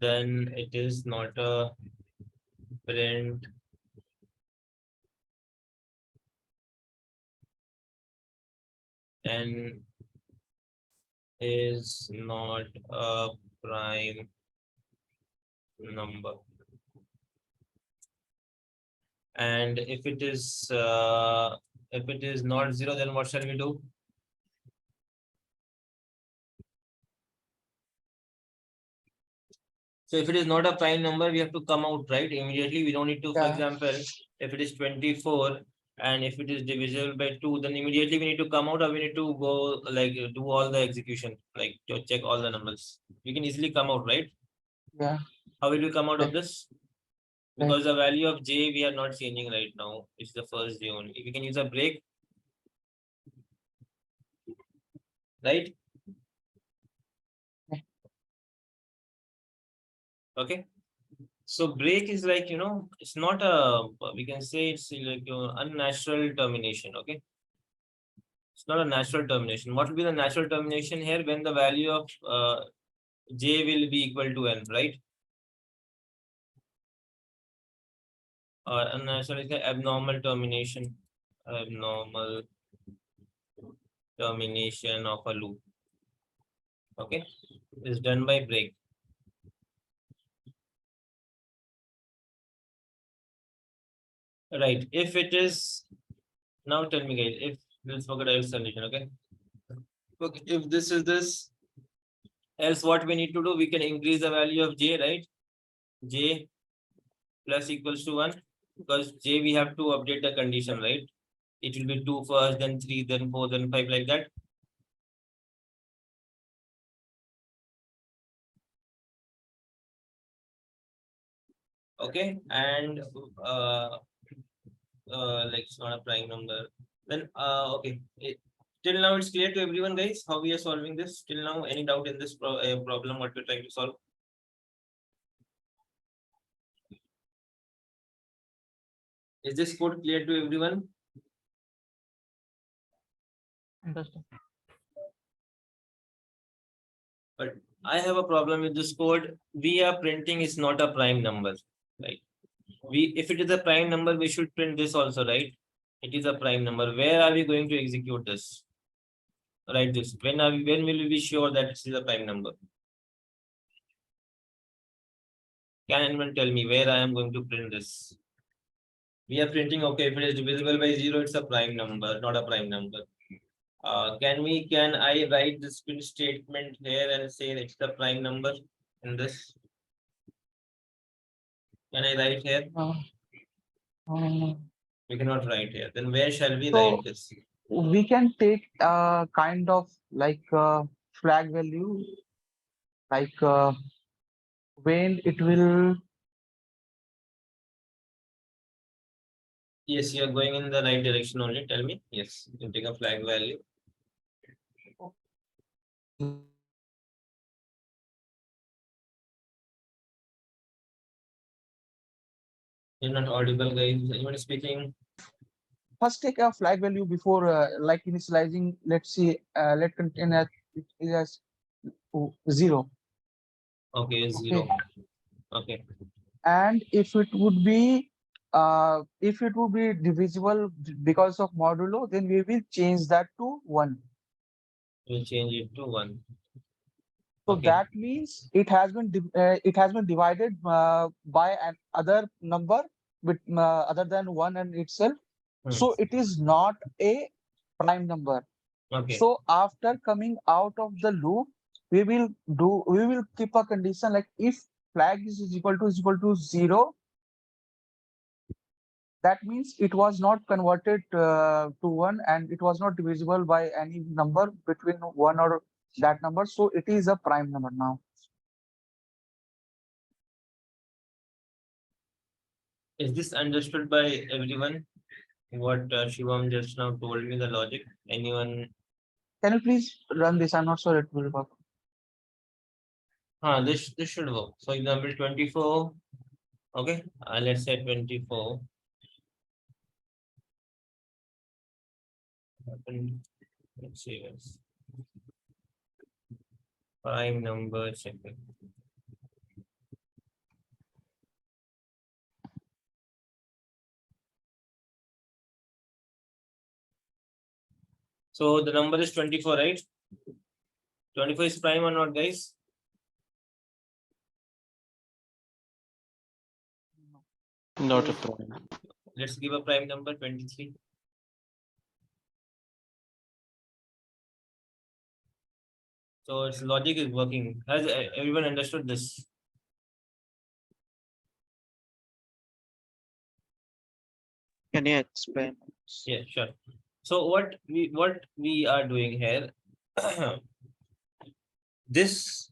Then it is not a print n is not a prime number. And if it is not 0, then what shall we do? So if it is not a prime number, we have to come out, right? Immediately, we don't need to, for Yeah. example, if it is 24 and if it is divisible by 2, then immediately we need to come out or we need to go like do all the execution, like to check all the numbers. We can easily come out, right? Yeah. How will we come out of Right. this? Right. Because the value of j we are not changing right now. It's the first j only. We can use a break, right? Okay. So break is like, it's not a, we can say it's like unnatural termination. Okay. It's not a natural termination. What will be the natural termination here when the value of j will be equal to n, right? Or unnatural is the abnormal termination. Abnormal termination of a loop. Okay. Is done by break. Right. If it is, now tell me guys, if let's forget else condition, okay? Okay, if this is this, else what we need to do, we can increase the value of j, right? J plus equals to 1, because j we have to update the condition, right? It will be 2 first, then 3, then 4, then 5, like that. Okay, and like it's not a prime number. Then okay. Till now it's clear to everyone, guys, how we are solving this. Till now, any doubt in this problem what we're trying to solve? Is this code clear to everyone? Understand. But I have a problem with this code. We are printing is not a prime number, right? If it is a prime number, we should print this also, right? It is a prime number. Where are we going to execute this? Write this. When will we be sure that it is a prime number? Can anyone tell me where I am going to print this? We are printing, okay, if it is divisible by 0, it's a prime number, not a prime number. Can I write this print statement here and say it's the prime number in this? Can I write here? We cannot write here. Then where shall we So- write this? We can take kind of like flag value, like when it will. Yes, you are going in the right direction only. Tell me. Yes, you can take a flag value. You're not audible, guys. Anyone speaking? First take a flag value before like initializing. Let's see, let contain as it is as 0. Okay, 0. Okay. And if it would be divisible because of modulo, then we will change that to 1. We'll change it to 1. So Okay. that means it has been divided by an other number with other than 1 and itself. So it is not a prime number. Okay. So after coming out of the loop, we will keep a condition like if flag is equal to 0, that means it was not converted to 1 and it was not divisible by any number between 1 or that number. So it is a prime number now. Is this understood by everyone? What Shivam just now told me, the logic. Anyone? Can you please run this? I'm not sure it will work. This should work. For example, 24. Okay, let's say 24. Let's see. Prime number checking. So the number is 24, right? 24 is prime or not, guys? Not a prime. Let's give a prime number 23. So its logic is working. Has everyone understood this? Can you explain? Yeah, sure. So what we are doing here, this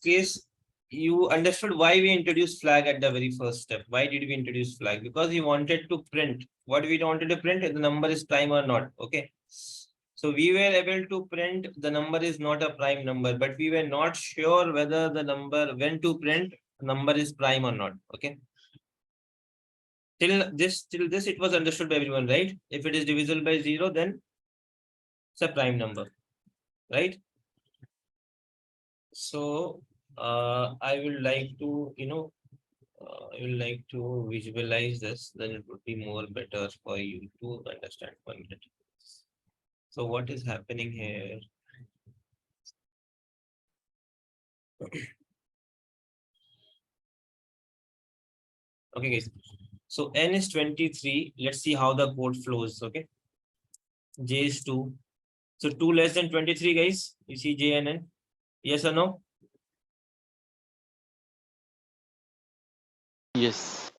case, you understood why we introduced flag at the very first step. Why did we introduce flag? Because we wanted to print. What we wanted to print, if the number is prime or not. Okay. So we were able to print the number is not a prime number, but we were not sure whether the number, when to print number is prime or not. Okay. Till this, it was understood by everyone, right? If it is divisible by 0, then it's a prime number, right? So I would like to, I would like to visualize this, then it would be more better for you to understand 1 minute. So what is happening here? Okay, guys. So n is 23. Let's see how the code flows. Okay. J is 2. So 2 less than 23, guys. You see J and N. Yes or no? Yes.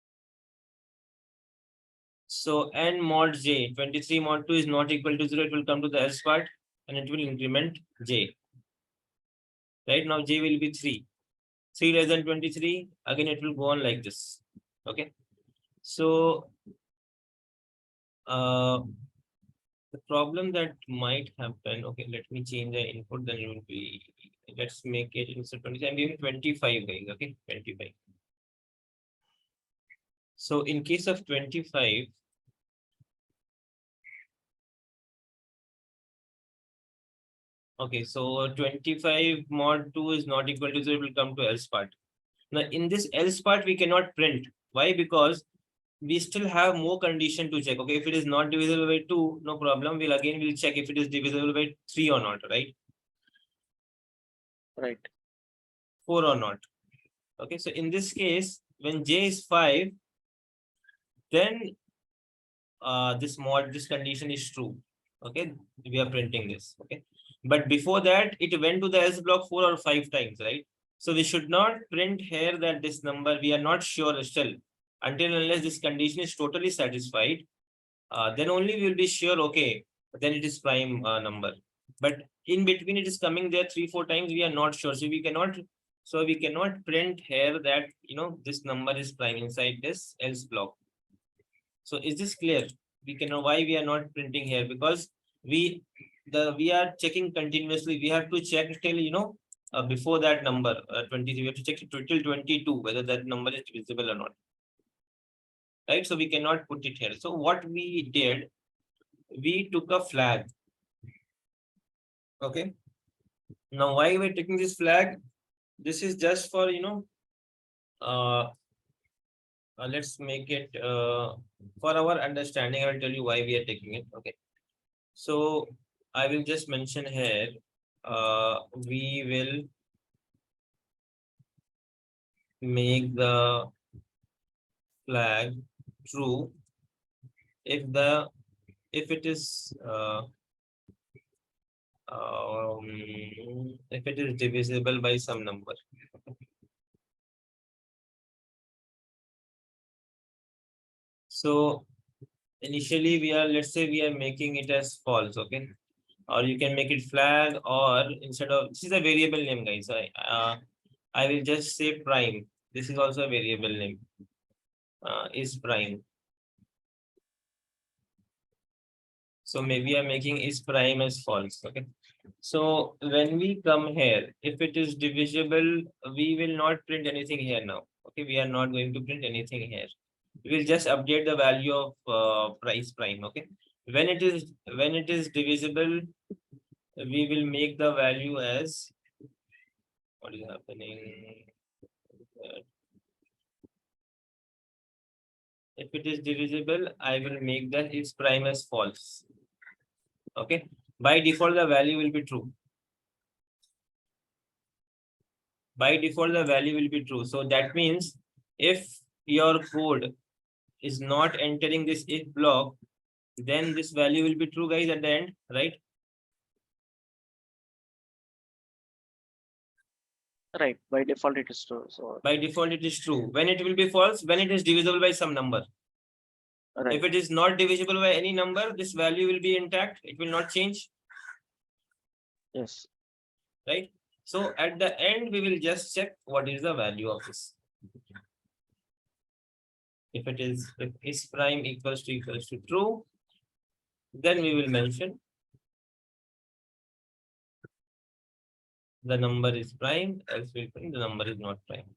So n mod J, 23 mod 2 is not equal to 0. It will come to the else part and it will increment J. Right now, J will be 3. 3 less than 23. Again, it will go on like this. Okay. So the problem that might happen, okay, let me change the input, then it will be, let's make it instead of 20, I'm giving 25, guys, okay, 25. So in case of 25, okay, so 25 mod 2 is not equal to 0, it will come to else part. Now in this else part, we cannot print. Why? Because we still have more condition to check. Okay, if it is not divisible by 2, no problem. We'll check if it is divisible by 3 or not, right? Right. 4 or not. Okay, so in this case, when J is 5, then this condition is true. Okay, we are printing this. Okay, but before that, it went to the else block 4 or 5 times, right? So we should not print here that this number, we are not sure still, until unless this condition is totally satisfied. Then only we will be sure, okay, then it is prime number. But in between it is coming there 3-4 times, we are not sure. So we cannot print here that, this number is prime inside this else block. So is this clear? We can know why we are not printing here, because we are checking continuously. We have to check till, before that number 23, we have to check it till 22, whether that number is divisible or not. Right, so we cannot put it here. So what we did, we took a flag. Okay, now why we're taking this flag? This is just for, let's make it for our understanding. I will tell you why we are taking it. Okay, so I will just mention here, we will make the flag true if it is if it is divisible by some number. So initially let's say we are making it as false, okay? Or you can make it flag, or instead of, this is a variable name, guys. I will just say prime. This is also a variable name. Is prime. So maybe I'm making is prime as false. Okay. So when we come here, if it is divisible, we will not print anything here now. Okay, we are not going to print anything here. We will just update the value of price prime. Okay. When it is divisible, we will make the value as, what is happening? If it is divisible, I will make that its prime as false. Okay. By default, the value will be true. By default, the value will be true. So that means if your code is not entering this if block, then this value will be true, guys, at the end, right? Right. By default, it is true. So by default, it is true. When it will be false, when it is divisible by some number. Right. If it is not divisible by any number, this value will be intact. It will not change, Yes. right? So at the end, we will just check what is the value of this. If is prime equals to true, then we will mention the number is prime, else we'll print the number is not prime.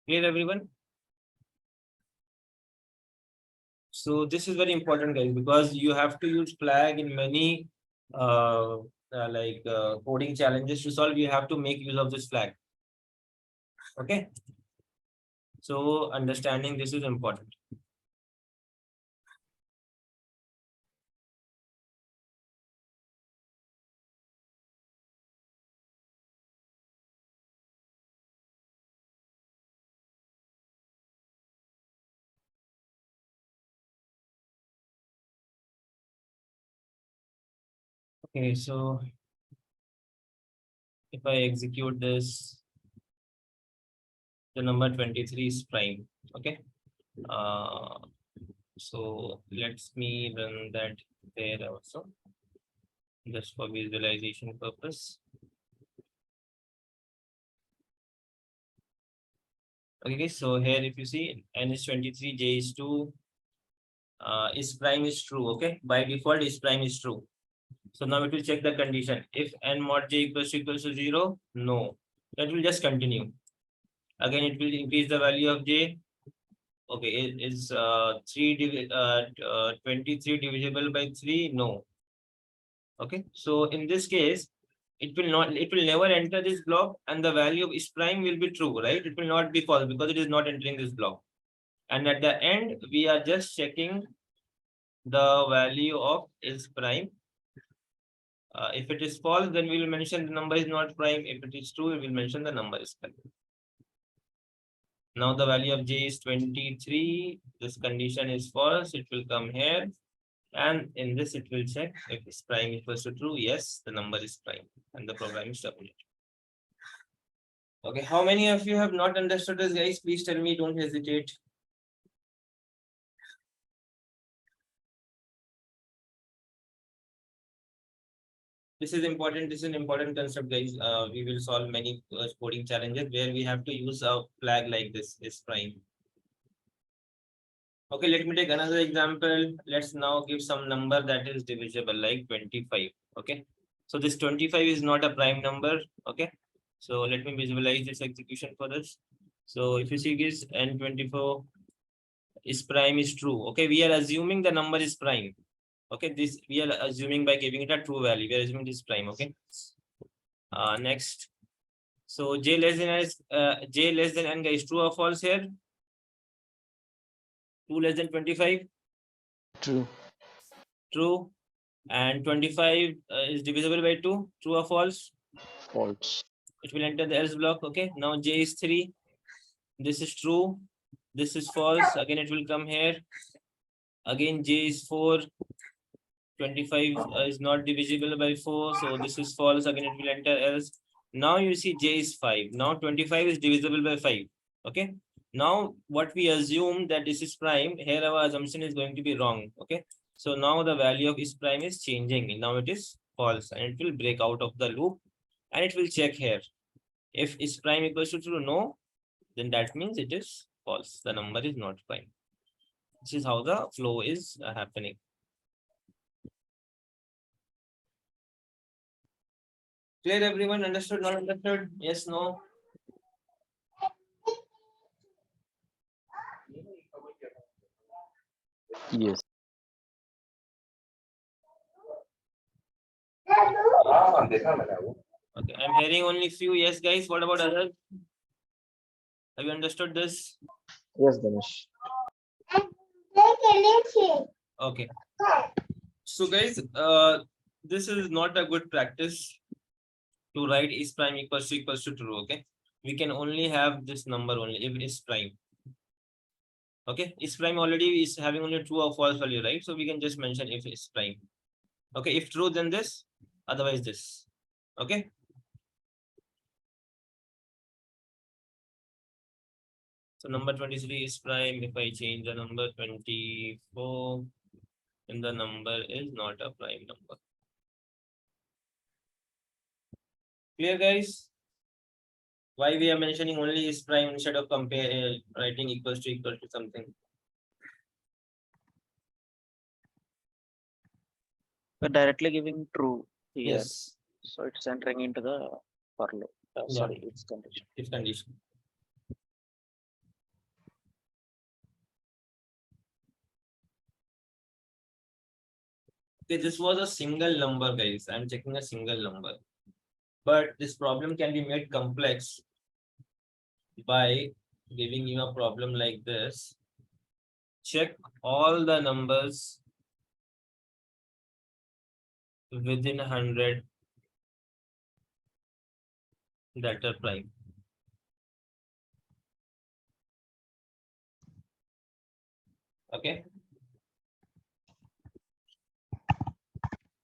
Clear, everyone? So this is very important, guys, because you have to use flag in many coding challenges to solve. You have to make use of this flag. Okay. So understanding this is important. Okay, so if I execute this, the number 23 is prime. Okay. So let's me run that there also, just for visualization purpose. Okay, so here if you see n is 23, j is 2, is prime is true. Okay, by default is prime is true. So now it will check the condition. If n mod j equals to 0, no, that will just continue. Again, it will increase the value of j. Okay, is 23 divisible by 3? No. Okay, so in this case, it will never enter this block, and the value of is prime will be true, right? It will not be false because it is not entering this block. And at the end, we are just checking the value of is prime. If it is false, then we will mention the number is not prime. If it is true, we will mention the number is prime. Now the value of j is 23. This condition is false. It will come here. And in this, it will check if is prime equals to true. Yes, the number is prime. And the program is terminated. Okay, how many of you have not understood this, guys? Please tell me, don't hesitate. This is important. This is an important concept, guys. We will solve many coding challenges where we have to use a flag like this is prime. Okay, let me take another example. Let's now give some number that is divisible, like 25. Okay, so this 25 is not a prime number. Okay, so let me visualize this execution for this. So if you see this n24 is prime is true. Okay, we are assuming the number is prime. Okay, this we are assuming by giving it a true value. We are assuming this prime. Okay. Next. So j less than n, guys, true or false here? 2 less than 25. True. True. And 25 is divisible by 2. True or false? False. It will enter the else block. Okay. Now j is 3. This is true. This is false. Again, it will come here. Again, j is 4. 25 is not divisible by 4. So this is false. Again, it will enter else. Now you see j is 5. Now 25 is divisible by 5. Okay. Now what we assume that this is prime, here our assumption is going to be wrong. Okay. So now the value of is prime is changing. Now it is false, and it will break out of the loop, and it will check here. If is prime equals to true, no, then that means it is false. The number is not prime. This is how the flow is happening. Clear, everyone? Understood? Not understood? Yes, no? Yes. Okay, I'm hearing only few yes, guys. What about others? Have you understood this? Yes, Ganesh. Okay. So guys, this is not a good practice to write is prime equals to true. Okay, we can only have this number only if it is prime. Okay, is prime already is having only true or false value, right? So we can just mention if it's prime. Okay, if true, then this, otherwise this. Okay. So number 23 is prime. If I change the number 24, then the number is not a prime number. Clear, guys? Why we are mentioning only is prime instead of writing equal to something? We're directly giving true here, Yes, so it's entering into the for loop. Yeah. Sorry, it's condition. if condition. Okay, this was a single number, guys. I'm checking a single number. But this problem can be made complex by giving you a problem like this. Check all the numbers within 100 that are prime. Okay.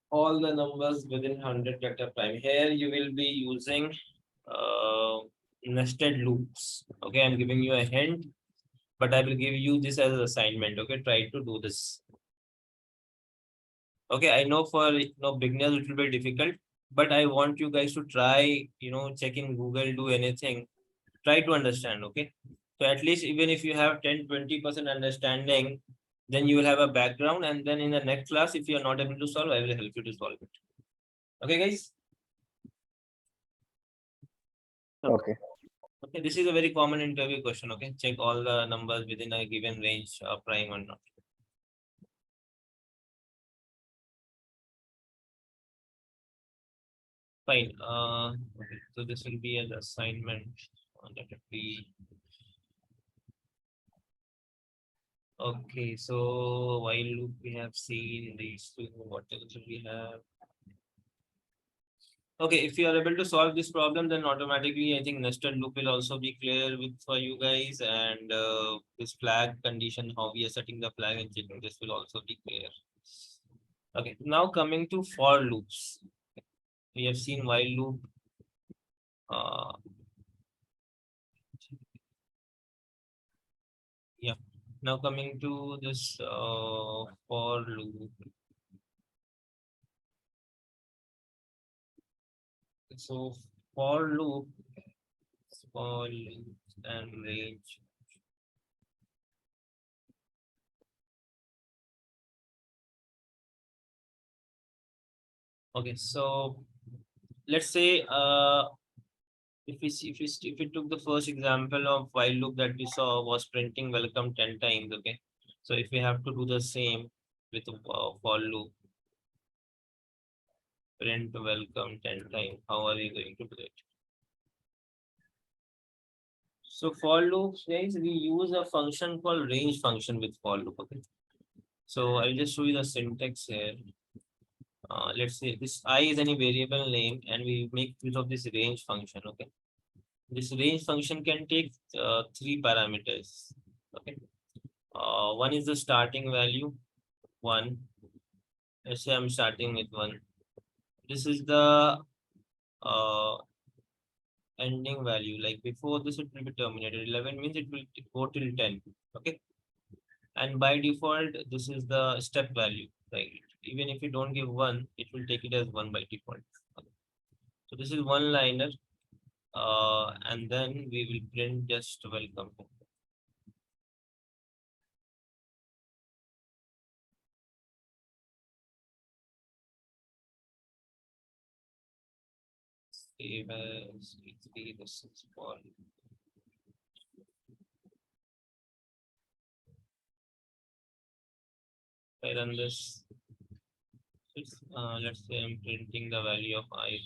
All the numbers within 100 that are prime. Here you will be using nested loops. Okay, I'm giving you a hint, but I will give you this as an assignment. Okay, try to do this. Okay, I know for beginners it will be difficult, but I want you guys to try, check in Google, do anything, try to understand. Okay, so at least even if you have 10-20% understanding, then you will have a background, and then in the next class, if you are not able to solve, I will help you to solve it. Okay, guys. Okay. Okay, this is a very common interview question. Okay, check all the numbers within a given range, prime or not. Fine. Okay, so this will be an assignment. Let it be. Okay, so while loop we have seen these two. What else do we have? Okay, if you are able to solve this problem, then automatically I think nested loop will also be clear with for you guys, and this flag condition, how we are setting the flag and checking this will also be clear. Okay, now coming to for loops. We have seen while loop. Yeah. Now coming to this for loop. So for loop and range. Okay, so let's say if we took the first example of while loop that we saw was printing welcome 10 times. Okay, so if we have to do the same with for loop, print welcome 10 times, how are we going to do it? So for loops, guys, we use a function called range function with for loop. Okay, so I'll just show you the syntax here. Let's say this I is any variable name, and we make use of this range function. Okay, this range function can take 3 parameters. Okay, one is the starting value, 1. Let's say I'm starting with 1. This is the ending value. Like before this, it will be terminated. 11 means it will go till 10. Okay, and by default, this is the step value. Right? Even if you don't give 1, it will take it as 1 by default. Okay. So this is one liner, and then we will print just welcome. Save as it's the 6 ball. I run this. Let's say I'm printing the value of I.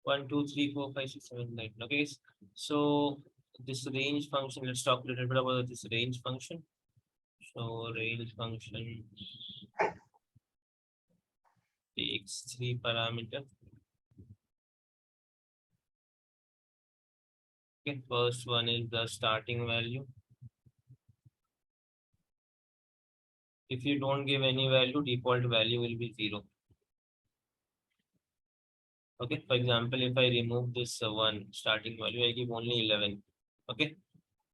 One, two, three, four, five, six, seven, 9. Okay, so this range function. Let's talk a little bit about this range function. So range function takes 3 parameters. Okay, first one is the starting value. If you don't give any value, default value will be 0. Okay, for example, if I remove this one starting value, I give only 11. Okay,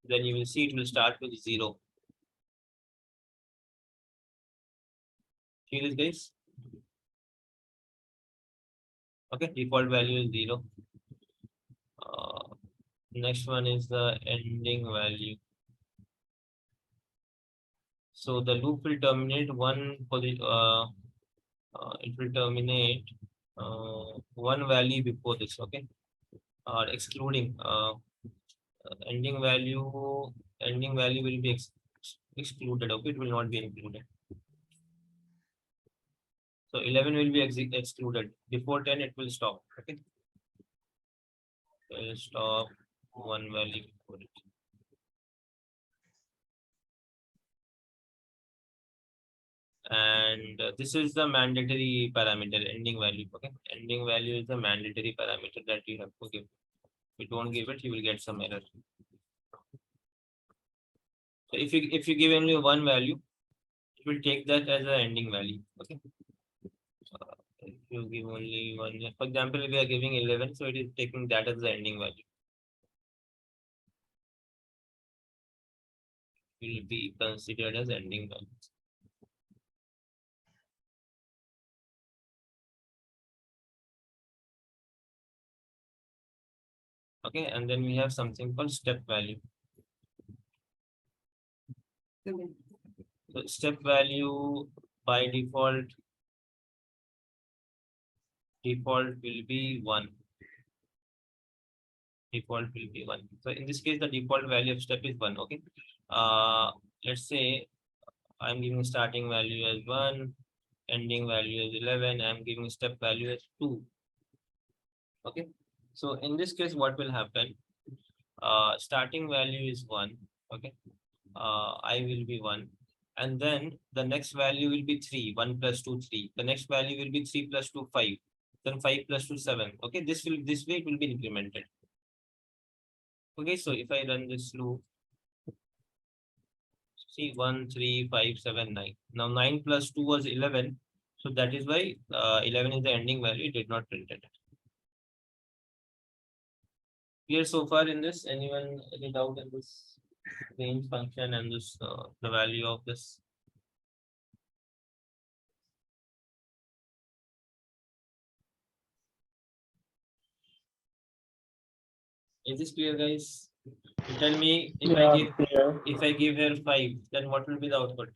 then you will see it will start with 0. See this, guys? Okay, default value is 0. Next one is the ending value. So the loop will terminate it will terminate one value before this, okay? Excluding ending value will be excluded, okay? It will not be included. So 11 will be excluded. Before 10, it will stop, okay? It will stop one value before it. And this is the mandatory parameter, ending value, okay? Ending value is the mandatory parameter that you have to give. If you don't give it, you will get some error. So if you give only one value, it will take that as an ending value, okay? If you give only one, for example, if we are giving 11, so it is taking that as the ending value. Will be considered as ending value. Okay, and then we have something called step value. So step value by default will be 1. Default will be 1. So in this case, the default value of step is 1. Okay. Let's say I'm giving starting value as 1, ending value is 11. I'm giving step value as 2. Okay. So in this case, what will happen? Starting value is 1. Okay. I will be 1. And then the next value will be 3. 1 plus 2, 3. The next value will be 3 plus 2, 5. Then 5 plus 2, 7. Okay. This way it will be implemented. Okay. So if I run this loop, see 1, 3, 5, 7, 9. Now 9 plus 2 was 11. So that is why 11 is the ending value. It did not print it. Clear so far in this? Anyone any doubt in this range function and this the value of this? Is this clear, guys? You tell me if I give here 5, then what will be the output?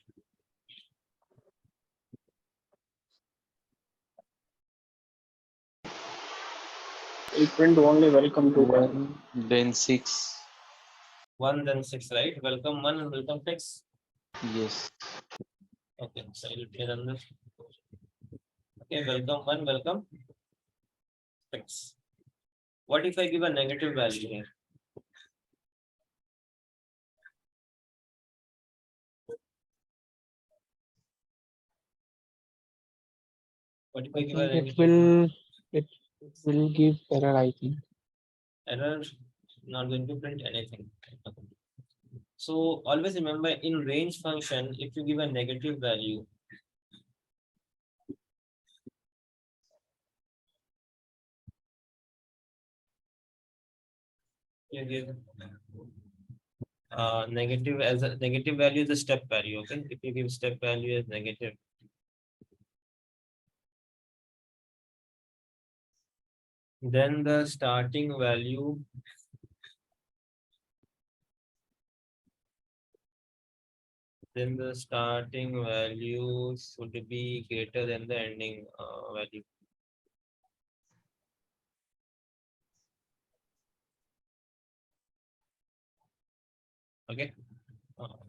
It print only welcome to 1, then 6. 1, then 6, right? Welcome 1 and welcome 6. Yes. Okay, so I will run this. Okay, welcome 1, welcome 6. What if I give a negative value here? What if I give a negative It will give error, I think. error? Not going to print anything. So always remember in range function, if you give a negative value, you give negative as a negative value is a step value. Okay, if you give step value as negative, then the starting value should be greater than the ending value. Okay,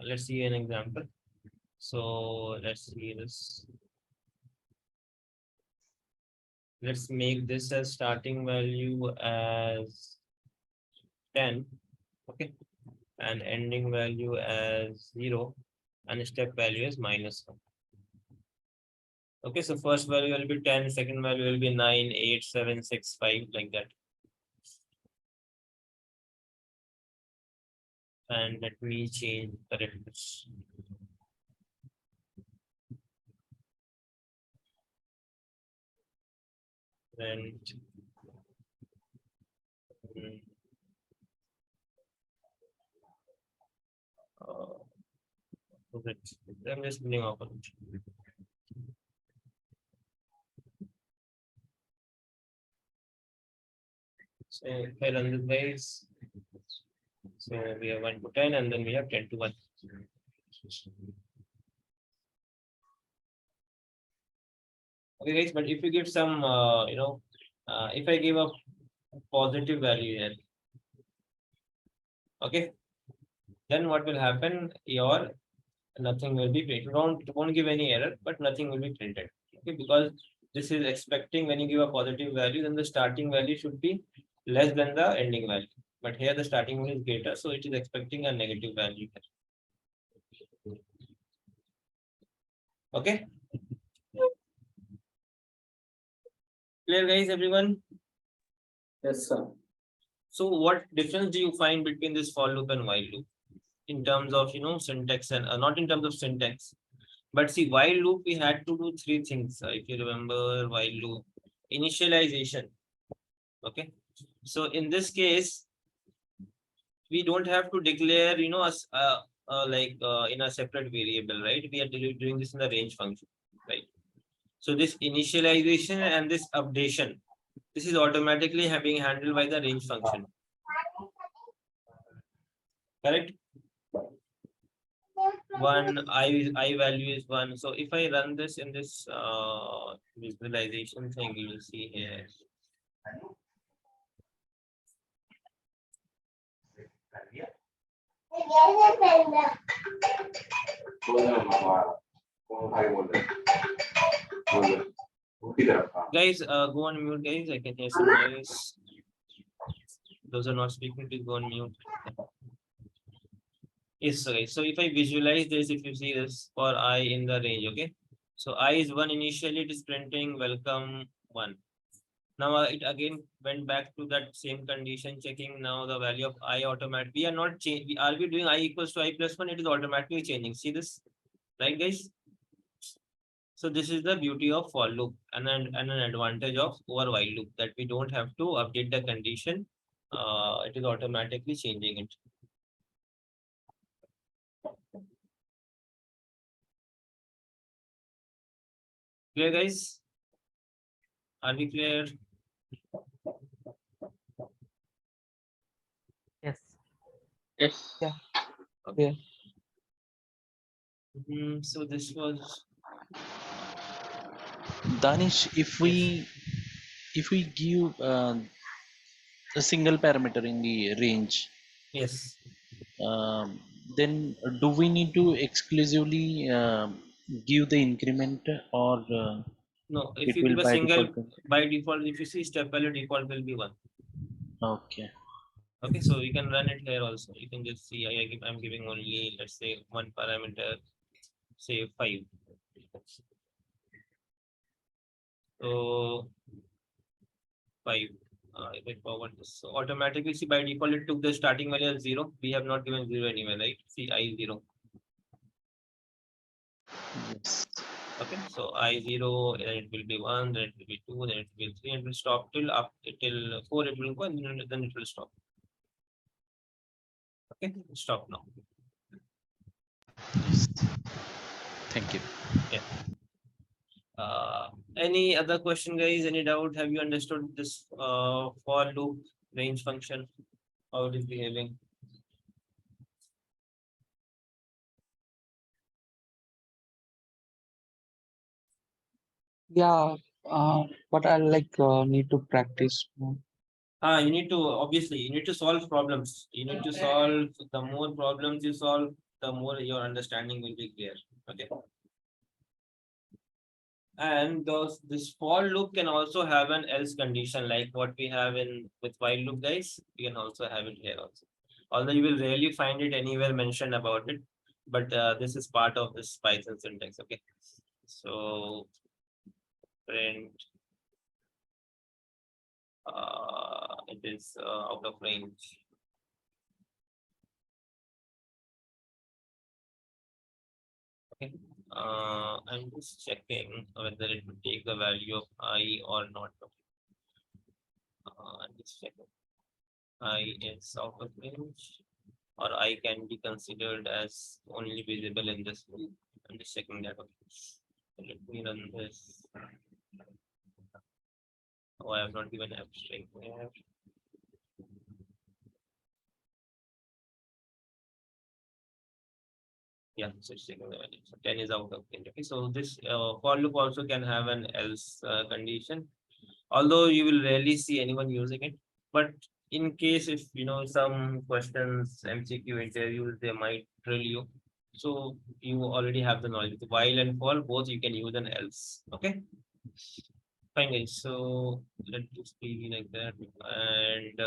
let's see an example. So let's see this. Let's make this as starting value as 10. Okay, and ending value as 0, and step value is -1. Okay, so first value will be 10, second value will be 9, 8, 7, 6, 5, like that. And let me change correct this. Rent. mm, I'm just putting off. So if I run this guys, so we have 1 to 10 and then we have 10 to 1. Okay guys, but if you give some, if I give a positive value here, okay, then what will happen? Your nothing will be printed. It won't give any error, but nothing will be printed. Okay, because this is expecting when you give a positive value, then the starting value should be less than the ending value. But here the starting value is greater, so it is expecting a negative value. Okay. Clear, guys, everyone? Yes, sir. So what difference do you find between this for loop and while loop in terms of syntax and not in terms of syntax, but see, while loop we had to do 3 things. If you remember while loop, initialization. Okay, so in this case we don't have to declare in a separate variable, right? We are doing this in the range function, right? So this initialization and this updation, this is automatically being handled by the range function. Correct? I value is 1. So if I run this in this visualization thing, you will see here. Guys, go on mute, guys. I can hear some noise. Those are not speaking, please go on mute. Yes, okay. So if I visualize this, if you see this for I in the range, okay. So I is 1 initially, it is printing welcome 1. Now it again went back to that same condition, checking now the value of I automatically. We are not changing. Are we doing I equals to I plus 1? It is automatically changing. See this, right, guys? So this is the beauty of for loop and an advantage of over while loop, that we don't have to update the condition. It is automatically changing it. Clear, guys? Are we clear? Yes. Yes. Yeah. Okay. So this was Danish, if we give a single parameter in the range, yes. then do we need to exclusively give the increment, or No, if it you will give a by single default? by default, if you see step value default will be 1. Okay. Okay, so we can run it here also. You can just see I'm giving only, let's say, 1 parameter, say 5. So 5. If I forward this, so automatically see by default it took the starting value as 0. We have not given 0 anywhere, right? See I 0. Yes. Okay, so I 0, then it will be 1, then it will be 2, then it will be 3, and it will stop till up till 4. It will go and then it will stop. Okay, stop now. Yes. Thank you. Any other question, guys? Any doubt? Have you understood this for loop range function? How it is behaving? Yeah, but I need to practice more. You need to, obviously, you need to solve problems. You need to solve, the more problems you solve, the more your understanding will be clear. Okay. And this for loop can also have an else condition, like what we have in with while loop, guys. You can also have it here also. Although you will rarely find it anywhere mentioned about it, but this is part of this Python syntax. Okay. So print it is out of range. Okay. I'm just checking whether it will take the value of I or not. Just check. I is out of range, or I can be considered as only visible in this loop. I'm just checking that. Okay. So let me run this. Oh, I have not given abstract there. Yeah, so it's taking the value. So 10 is out of range. Okay, so this for loop also can have an else condition, although you will rarely see anyone using it. But in case if you know some questions, MCQ interviews, they might drill you. So you already have the knowledge. While and for both you can use an else. Okay. Fine, guys. So let this be like that. And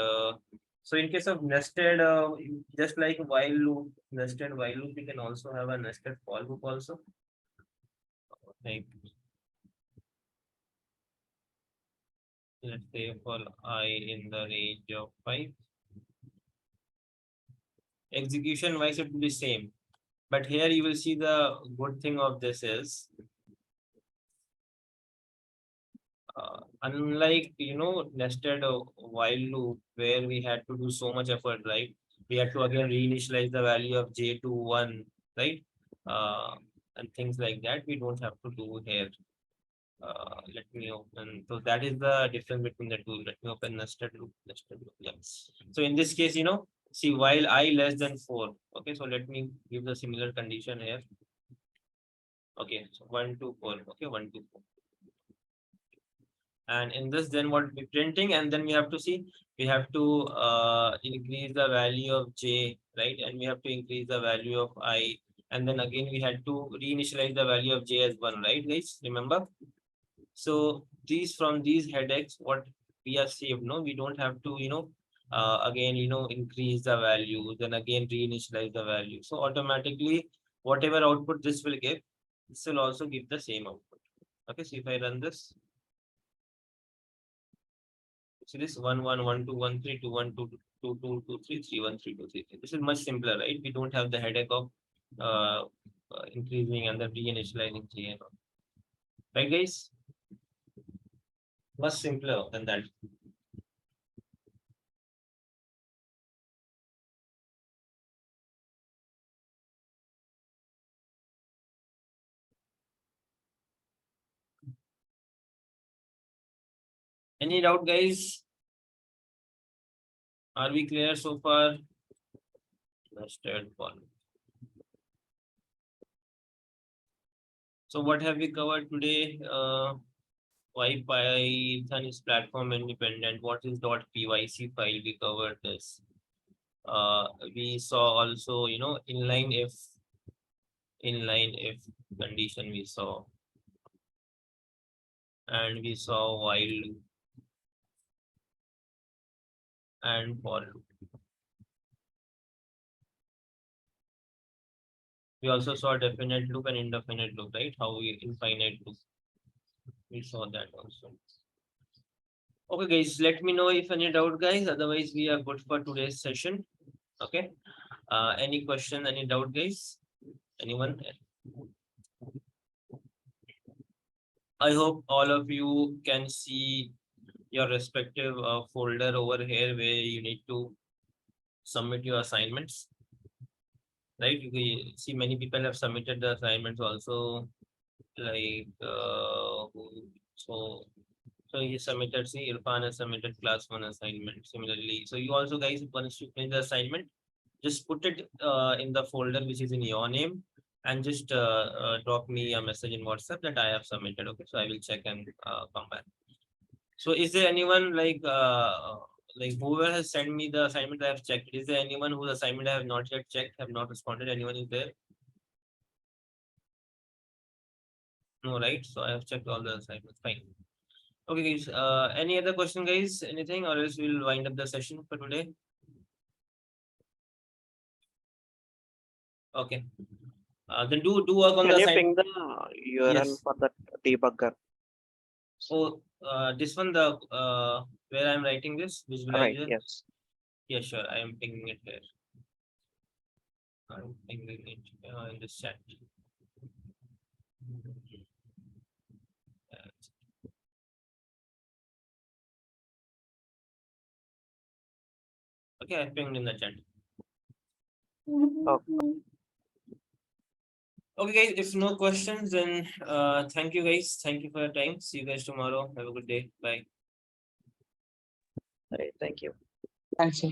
so in case of nested, just like while loop, nested while loop, we can also have a nested for loop also. Like let's say for I in the range of 5. Execution wise, it will be same. But here you will see the good thing of this is unlike nested while loop where we had to do so much effort, right? We had to again reinitialize the value of j to 1, right? And things like that we don't have to do here. Let me open. So that is the difference between the two. Let me open nested loop. Yeah. So in this case, see while I less than 4. Okay, so let me give the similar condition here. Okay, so 1 to 4. Okay, 1 to 4. And in this, then what we printing, and then we have to see, we have to increase the value of j, right? And we have to increase the value of I, and then again we had to reinitialize the value of j as 1, right, guys? Remember? So these from these headaches, what we are saved, no, we don't have to, again, increase the value, then again reinitialize the value. So automatically, whatever output this will give, this will also give the same output. Okay, so if I run this. So this 1 1 1 2 1 3 2 1 2 2 2 2 3 3 1 3 2 3 3. This is much simpler, right? We don't have the headache of increasing and then reinitializing j and all. Right, guys? Much simpler than that. Any doubt, guys? Are we clear so far? Nested one. So what have we covered today? Why Python is platform independent. What is .pyc file? We covered this. We saw also, inline if condition we saw. And we saw while loop and for loop. We also saw definite loop and indefinite loop, right? How we infinite loop. We saw that also. Okay, guys, let me know if any doubt, guys. Otherwise, we are good for today's session. Okay. Any question, any doubt, guys? Anyone? I hope all of you can see your respective folder over here where you need to submit your assignments. Right? You can see many people have submitted the assignments also. Like so he submitted, see Irfan has submitted class 1 assignment. Similarly, so you also guys, once you finish the assignment, just put it in the folder which is in your name and just drop me a message in WhatsApp that I have submitted. Okay, so I will check and come back. So is there anyone like whoever has sent me the assignment I have checked? Is there anyone whose assignment I have not yet checked, have not responded? Anyone is there? No, right? So I have checked all the assignments. Fine. Okay, guys. Any other question, guys? Anything, or else we'll wind up the session for today. Okay. Then do work on Can the you ping assignment. the URL Yes. for that debugger? So this one, the where I'm writing this Right, visualizer. yes. Yeah, sure. I am pinging it here. I'm pinging it in this chat. Okay, I pinged in the chat. Okay, guys, if no questions, then thank you guys. Thank you for your time. See you guys tomorrow. Have a good day. Bye. Right, thank you. Thanks. Sir.